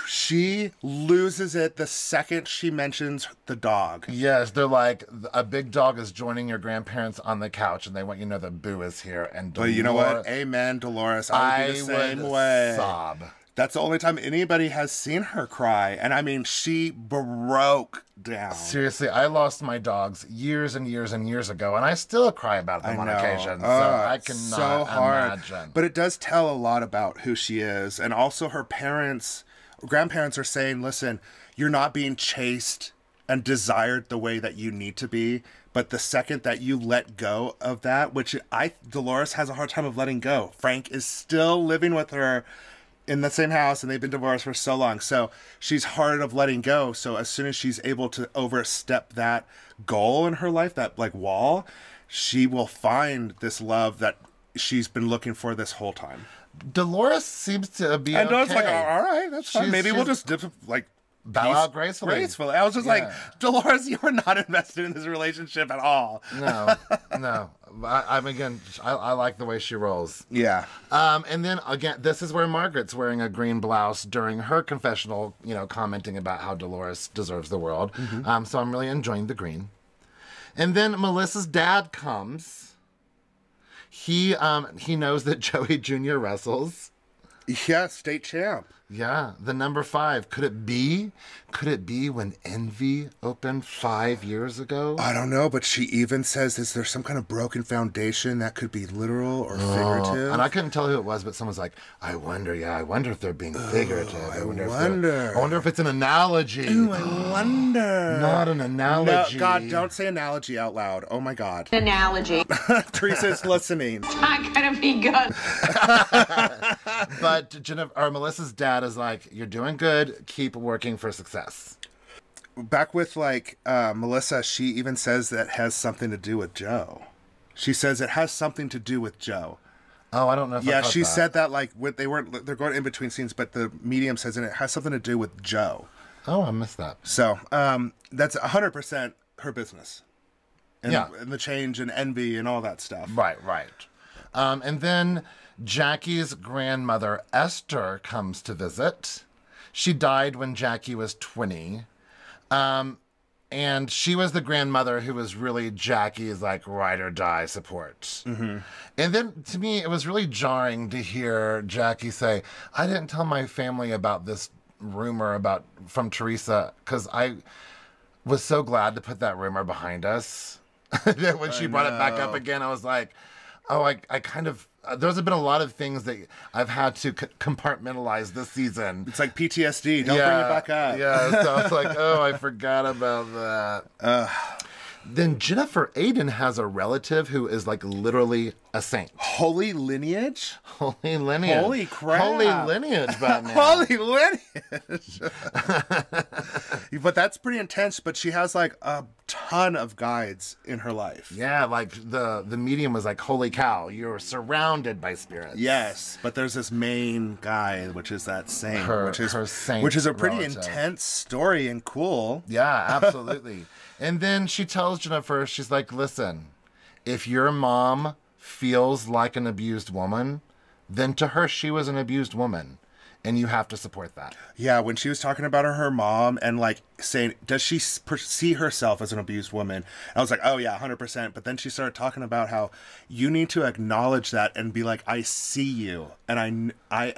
She loses it the second she mentions the dog. Yes, they're like, a big dog is joining your grandparents on the couch, and they want you to know that Boo is here. And but you know what? Amen, Dolores. I would be the same way. Sob. That's the only time anybody has seen her cry. And I mean, she broke down. Seriously, I lost my dogs years and years and years ago, and I still cry about them on occasion. So I cannot imagine. But it does tell a lot about who she is. And also her grandparents are saying, listen, you're not being chased and desired the way that you need to be. But the second that you let go of that, which Dolores has a hard time of letting go. Frank is still living with her in the same house, and they've been divorced for so long. So she's hard of letting go. So as soon as she's able to overstep that goal in her life, that like wall, she will find this love that she's been looking for this whole time. Dolores seems to be and okay. Dolores like, all right, that's fine. Maybe we'll just bow out gracefully. I was just like, Dolores, you are not invested in this relationship at all. No. I like the way she rolls. Yeah. And then again, this is where Margaret's wearing a green blouse during her confessional, commenting about how Dolores deserves the world. Mm-hmm. So I'm really enjoying the green. And then Melissa's dad comes. He knows that Joey Jr. wrestles. Yeah, state champ. Yeah, the number 5. Could it be when Envy opened 5 years ago? I don't know, but she even says, is there some kind of broken foundation that could be literal or figurative? And I couldn't tell who it was, but someone's like, I wonder if they're being figurative. I wonder if it's an analogy. Ooh, I wonder. Not an analogy. No, God, don't say analogy out loud. Oh my God. Analogy. Teresa's listening. It's not gonna be good. But Melissa's dad is like, you're doing good. Keep working for success. Back with Melissa, she even says that has something to do with Joe. She says it has something to do with Joe. Oh, I don't know if I caught she that. said that they're going in between scenes, but the medium says it has something to do with Joe. Oh, I missed that. So that's 100% her business. And the change and envy and all that stuff. Right. And then Jackie's grandmother, Esther, comes to visit. She died when Jackie was 20. And she was the grandmother who was really Jackie's, ride or die support. Mm-hmm. And then, to me, it was really jarring to hear Jackie say, I didn't tell my family about this rumor from Teresa, because I was so glad to put that rumor behind us. That when she brought it back up again, I was like, oh, I kind of... there's been a lot of things that I've had to compartmentalize this season. It's like PTSD. Don't bring it back up. Yeah, so I was like, oh, I forgot about that. Then Jennifer Aiden has a relative who is literally a saint. Holy lineage? Holy lineage. Holy crap. Holy lineage, Batman. Holy lineage. But that's pretty intense, but she has a ton of guides in her life. Yeah, the medium was holy cow, you're surrounded by spirits. Yes, but there's this main guy, which is that saint. Her saint which is a pretty relative. Intense story and cool. Yeah, absolutely. And then she tells Jennifer, she's like, listen, if your mom feels like an abused woman, then to her, she was an abused woman. And you have to support that. Yeah, when she was talking about her mom and saying, does she see herself as an abused woman? I was like, oh yeah, 100%. But then she started talking about how you need to acknowledge that and be like, I see you. And I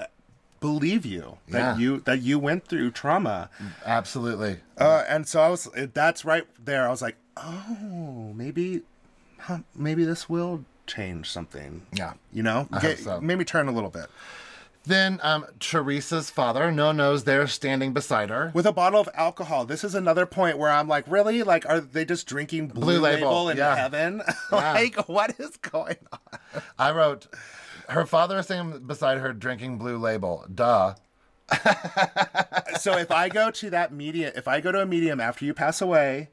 believe you that you went through trauma. Absolutely. And so that's right there. I was like, oh, maybe this will change something. Yeah. I hope so. Maybe turn a little bit. Then Teresa's father, knows there standing beside her. With a bottle of alcohol. This is another point where I'm like, really? Are they just drinking Blue Label in heaven? What is going on? I wrote, her father is standing beside her drinking Blue Label. Duh. So if I go to a medium after you pass away,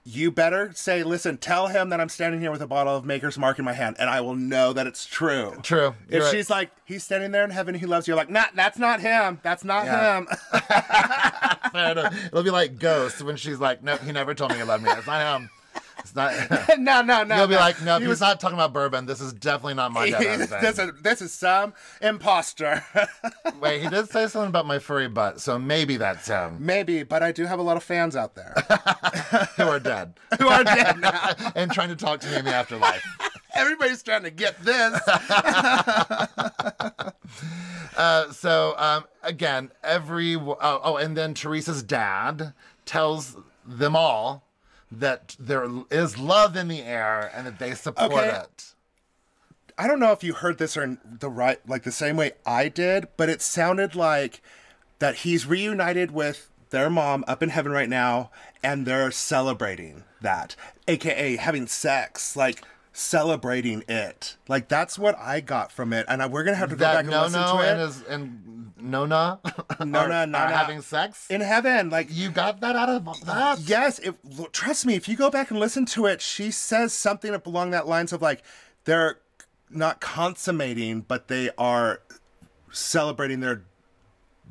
you better say, listen, tell him that I'm standing here with a bottle of Maker's Mark in my hand, and I will know that it's true. True. If she's like, he's standing there in heaven, he loves you, you're like, nah, that's not him. That's not him. Fair enough. It'll be like Ghost when she's like, no, he never told me he loved me. It's not him. It's not. No. You'll be like, no, he's not talking about bourbon. This is definitely not my dad. This is some imposter. Wait, he did say something about my furry butt, so maybe that's him. Maybe, but I do have a lot of fans out there. Who are dead. Who are dead now. And trying to talk to me in the afterlife. Everybody's trying to get this. Again, and then Teresa's dad tells them all that there is love in the air and that they support it. I don't know if you heard this or the same way I did, but it sounded like that he's reunited with their mom up in heaven right now, and they're celebrating that, aka having sex, celebrating it. That's what I got from it, and we're gonna have to go back and listen to it. And Nona are having sex in heaven. You got that out of that? Yes. Trust me, if you go back and listen to it, she says something along that lines of they're not consummating, but they are celebrating their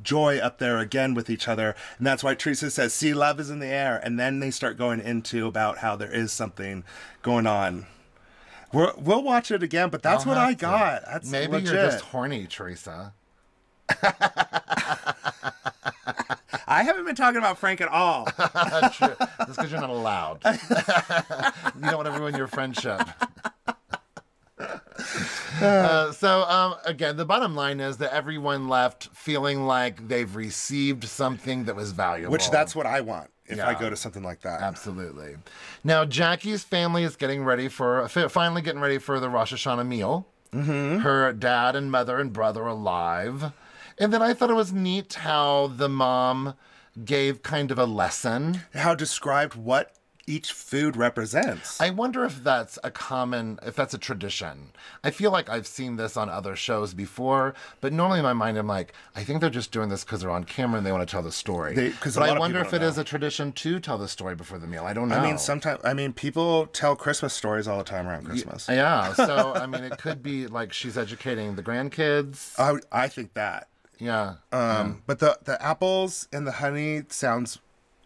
joy up there again with each other. And that's why Teresa says, see, love is in the air. And then they start going into about how there is something going on. We'll watch it again, but that's what I got. That's maybe legit. You're just horny, Teresa. I haven't been talking about Frank at all. True. That's because you're not allowed. You don't want to ruin your friendship. Again, the bottom line is that everyone left feeling like they've received something that was valuable. Which that's what I want if I go to something like that. Absolutely. Now, Jackie's family is finally getting ready for the Rosh Hashanah meal. Mm-hmm. Her dad and mother and brother are alive. And then I thought it was neat how the mom gave kind of a lesson. How described what each food represents. I wonder if that's a tradition. I feel like I've seen this on other shows before, but normally in my mind I'm like, I think they're just doing this because they're on camera and they want to tell the story. But I wonder if it is a tradition to tell the story before the meal. I don't know. I mean, people tell Christmas stories all the time around Christmas. Yeah, so I mean, it could be like she's educating the grandkids. I think that. Yeah. But the apples and the honey sounds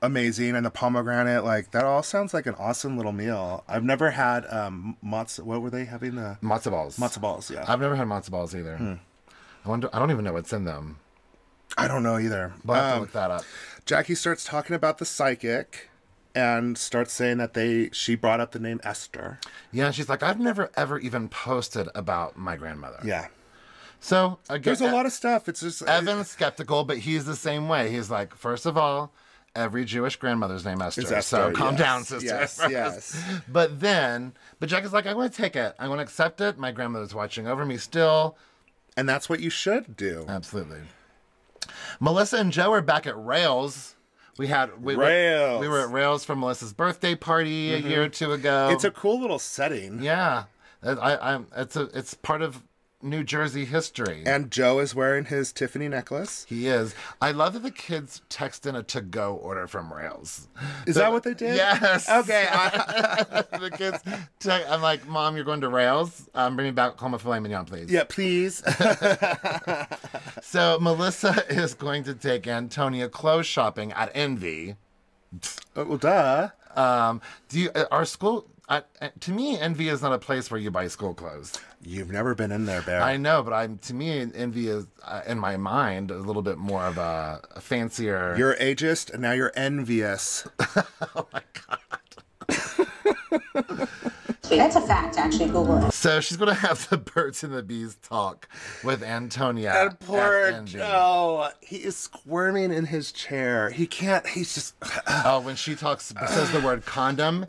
amazing, and the pomegranate, like that all sounds like an awesome little meal. I've never had what were they having? The matzo balls. Matzo balls, yeah. I've never had matzo balls either. I don't even know what's in them. I don't know either. But I'll have to look that up. Jackie starts talking about the psychic and starts saying that she brought up the name Esther. Yeah, she's like, I've never ever even posted about my grandmother. Yeah. So again, there's a lot of stuff. It's just Evan's skeptical, but he's the same way. He's like, first of all, every Jewish grandmother's name Esther. So calm down, sister. Yes. But Jackie's like, I want to take it. I want to accept it. My grandmother's watching over me still. And that's what you should do. Absolutely. Melissa and Joe are back at Rails. We were at Rails for Melissa's birthday party a year or two ago. It's a cool little setting. Yeah. It's part of New Jersey history. And Joe is wearing his Tiffany necklace. He is. I love that the kids text in a to-go order from Rails. Is that what they did? Yes. Okay. The kids I'm like, Mom, you're going to Rails? Bring me back home a filet mignon, please. Yeah, please. So Melissa is going to take Antonia clothes shopping at Envy. Well, duh. Our school... to me, Envy is not a place where you buy school clothes. You've never been in there, Bear. I know, but to me, Envy is, in my mind, a little bit more of a fancier... You're ageist, and now you're envious. Oh, my God. That's a fact, actually. Google it. So she's going to have the birds and the bees talk with Antonia. And poor Joe. He is squirming in his chair. He can't, he's just... when she says the word condom.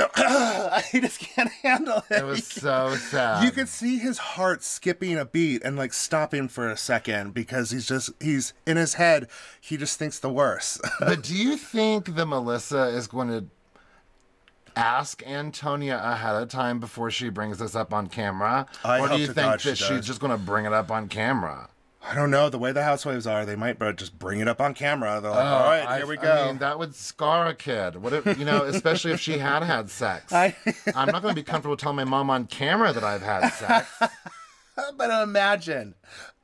He just can't handle it. It was so sad. You could see his heart skipping a beat and like stopping for a second because he's in his head, he just thinks the worst. But do you think that Melissa is going to ask Antonia ahead of time before she brings this up on camera? Or do you think that she's just going to bring it up on camera? I don't know. The way the Housewives are, they might just bring it up on camera. They're like, all right, here we go. I mean, that would scar a kid. What if, especially if she had sex. I'm not going to be comfortable telling my mom on camera that I've had sex. But imagine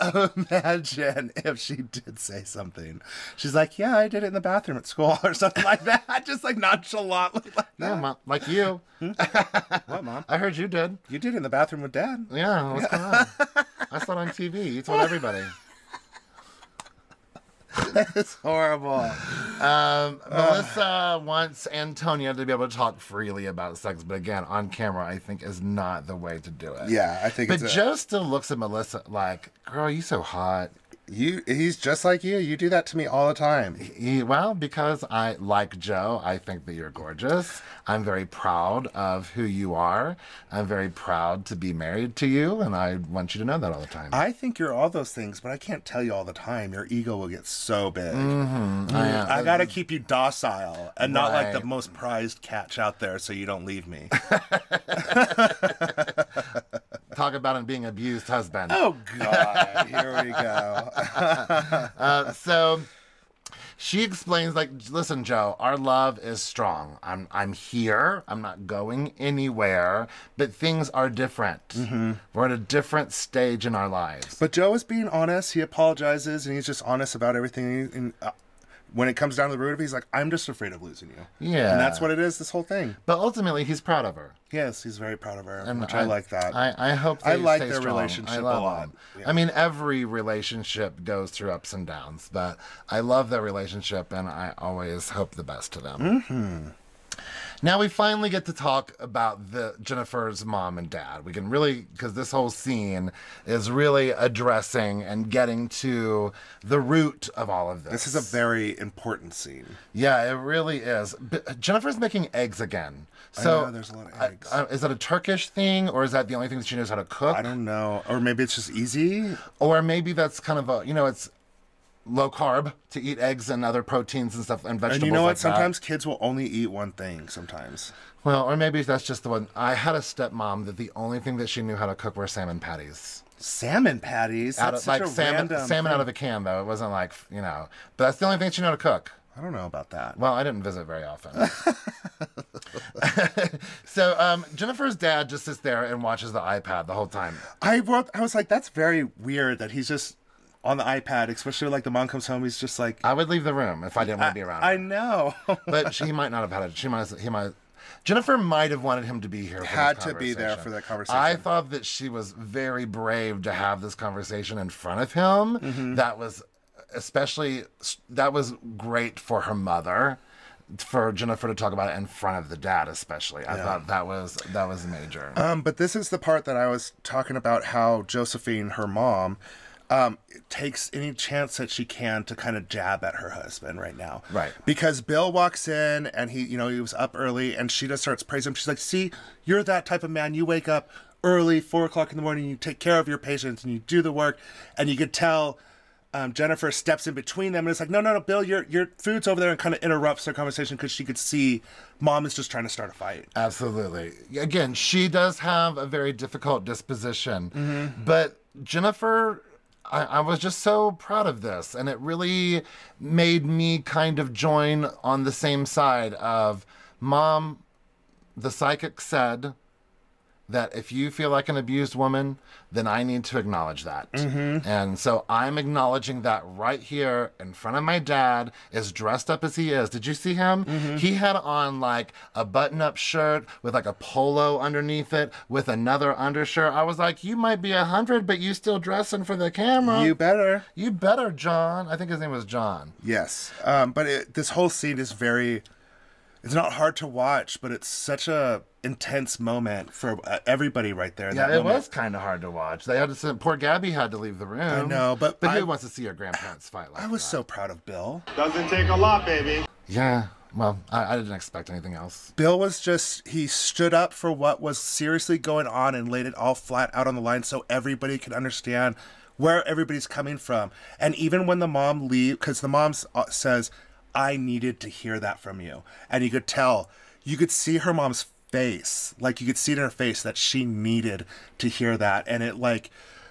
if she did say something. She's like, yeah, I did it in the bathroom at school or something like that. Just like nonchalantly like that. Yeah, Mom, like you. What, Mom? I heard you did. You did it in the bathroom with Dad. Yeah, what's going on? I saw it on TV. You told everybody. It's horrible. Melissa wants Antonia to be able to talk freely about sex, but again, on camera, I think is not the way to do it. Yeah, I think But Joe still looks at Melissa like, girl, you so hot. He's just like you. You do that to me all the time. Well, because I like Joe, I think that you're gorgeous. I'm very proud of who you are. I'm very proud to be married to you, and I want you to know that all the time. I think you're all those things, but I can't tell you all the time. Your ego will get so big. I got to keep you docile and not like the most prized catch out there so you don't leave me. Talk about an being abused husband. Oh, God. Here we go. So she explains, like, listen, Joe, our love is strong. I'm here. I'm not going anywhere. But things are different. Mm-hmm. We're at a different stage in our lives. But Joe is being honest. He apologizes, and he's just honest about everything. And when it comes down to the root of it, he's like, I'm just afraid of losing you. Yeah. And that's what it is, this whole thing. But ultimately, he's proud of her. Yes, he's very proud of her, and which I like that. I hope they I like stay their strong. relationship a lot. Yeah. I mean, every relationship goes through ups and downs, but I love their relationship, and I always hope the best to them. Mm-hmm. Now we finally get to talk about Jennifer's mom and dad. We can really, because this whole scene is really addressing and getting to the root of all of this. This is a very important scene. Yeah, it really is. Jennifer's making eggs again. So I know, there's a lot of eggs. Is that a Turkish thing, or is that the only thing that she knows how to cook? I don't know. Or maybe it's just easy. Or maybe that's kind of a, it's low carb to eat eggs and other proteins and stuff and vegetables. And you know what? Like sometimes kids will only eat one thing. Sometimes. Well, or maybe that's just the one. I had a stepmom that the only thing that she knew how to cook were salmon patties. Salmon patties? That's such a salmon out of a can, though. It wasn't like But that's the only thing she knew how to cook. I don't know about that. Well, I didn't visit very often. So Jennifer's dad just sits there and watches the iPad the whole time. I was like, that's very weird that he's just on the iPad, especially like the mom comes home, he's just like... I would leave the room if I didn't want to be around. I know. But he might not have had it. Jennifer might have wanted him to be here. Had to be there for that conversation. I thought that she was very brave to have this conversation in front of him. Mm-hmm. That was great for her mother. For Jennifer to talk about it in front of the dad, especially. I thought that was major. But this is the part that I was talking about, how Josephine, her mom, takes any chance that she can to kind of jab at her husband right now. Right. Because Bill walks in and he was up early, and she just starts praising him. She's like, see, you're that type of man. You wake up early, 4 o'clock in the morning, you take care of your patients and you do the work. And you could tell Jennifer steps in between them and it's like, no, Bill, your food's over there, and kind of interrupts their conversation because she could see mom is just trying to start a fight. Absolutely. Again, she does have a very difficult disposition, but Jennifer... I was just so proud of this, and it really made me kind of join on the same side of, Mom, the psychic said that if you feel like an abused woman, then I need to acknowledge that. Mm-hmm. And so I'm acknowledging that right here in front of my dad, as dressed up as he is. Did you see him? Mm-hmm. He had on like a button-up shirt with like a polo underneath it with another undershirt. I was like, you might be 100, but you still dressing for the camera. You better. You better, John. I think his name was John. Yes. But this whole scene is very... It's not hard to watch, but it's such a intense moment for everybody right there. Yeah, it was kind of hard to watch. They had to. Poor Gabby had to leave the room. I know, but who wants to see her grandparents fight like that? I was so proud of Bill. Doesn't take a lot, baby. Yeah, well, I didn't expect anything else. Bill was he stood up for what was seriously going on and laid it all flat out on the line so everybody could understand where everybody's coming from. And even when the mom leaves, because the mom says, I needed to hear that from you. And you could see her mom's face. Like, you could see it in her face that she needed to hear that. And it, like,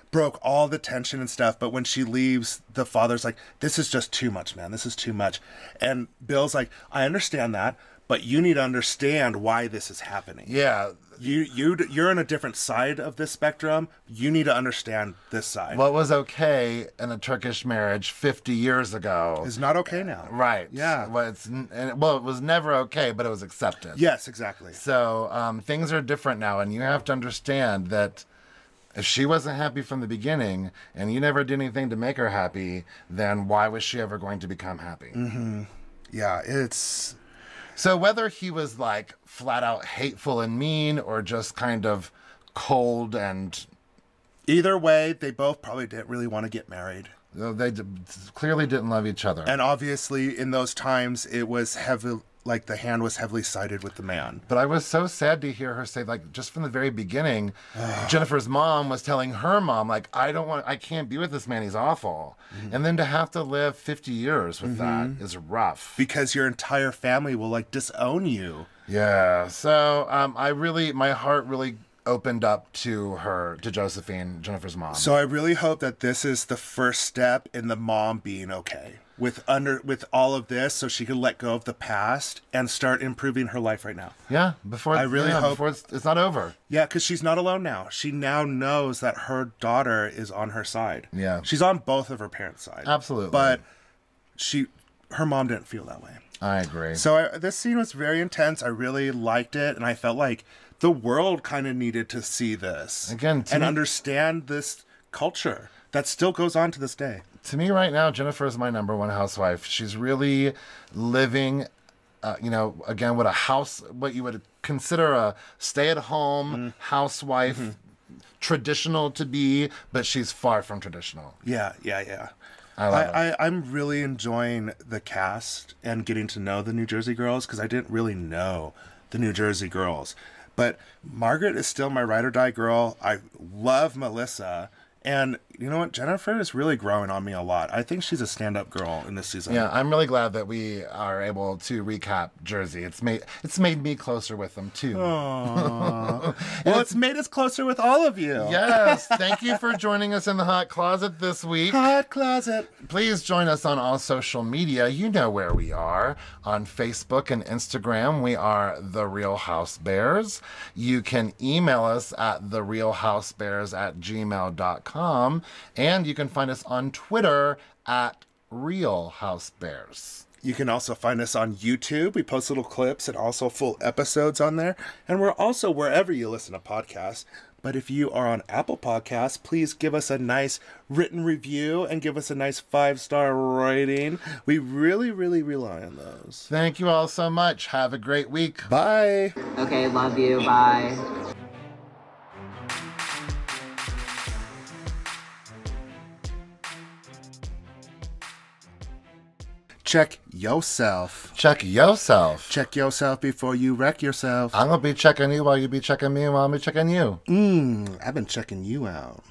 broke all the tension and stuff. But when she leaves, the father's like, this is just too much, man. This is too much. And Bill's like, I understand that, but you need to understand why this is happening. Yeah. You're on a different side of this spectrum. You need to understand this side. What was okay in a Turkish marriage 50 years ago is not okay now. Right. Yeah. Well, it was never okay, but it was accepted. Yes, exactly. So things are different now, and you have to understand that if she wasn't happy from the beginning, and you never did anything to make her happy, then why was she ever going to become happy? Mm-hmm. Yeah, it's... So whether he was like flat out hateful and mean or just kind of cold and... Either way, they both probably didn't really want to get married. They clearly didn't love each other. And obviously in those times it was heavy, like the hand was heavily sided with the man. But I was so sad to hear her say, like, just from the very beginning, Jennifer's mom was telling her mom, like, I can't be with this man, he's awful. Mm-hmm. And then to have to live 50 years with that is rough. Because your entire family will, like, disown you. Yeah. So my heart really opened up to Josephine, Jennifer's mom. So I really hope that this is the first step in the mom being okay. with all of this so she could let go of the past and start improving her life right now. Yeah, before it's not over. Yeah, because she's not alone now. She now knows that her daughter is on her side. Yeah. She's on both of her parents' side. Absolutely. But her mom didn't feel that way. I agree. So this scene was very intense. I really liked it, and I felt like the world kind of needed to see this again and understand this culture that still goes on to this day. To me right now, Jennifer is my number one housewife. She's really living, again, what you would consider a stay-at-home housewife, traditional to be, but she's far from traditional. Yeah. I'm really enjoying the cast and getting to know the New Jersey girls because I didn't really know the New Jersey girls. But Margaret is still my ride or die girl. I love Melissa. And you know what? Jennifer is really growing on me a lot. I think she's a stand-up girl in this season. Yeah, I'm really glad that we are able to recap Jersey. It's made me closer with them, too. Well, it's made us closer with all of you. Yes. Thank you for joining us in the Hot Closet this week. Hot Closet. Please join us on all social media. You know where we are. On Facebook and Instagram, we are The Real Housebears. You can email us at therealhousebears@gmail.com. And you can find us on Twitter at Real Housebears. You can also find us on YouTube. We post little clips and also full episodes on there. And we're also wherever you listen to podcasts. But if you are on Apple Podcasts, please give us a nice written review and give us a nice 5-star rating. We really, really rely on those. Thank you all so much. Have a great week. Bye. Okay, love you. Bye. Check yourself. Check yourself. Check yourself before you wreck yourself. I'm going to be checking you while you be checking me while I'm checking you. I've been checking you out.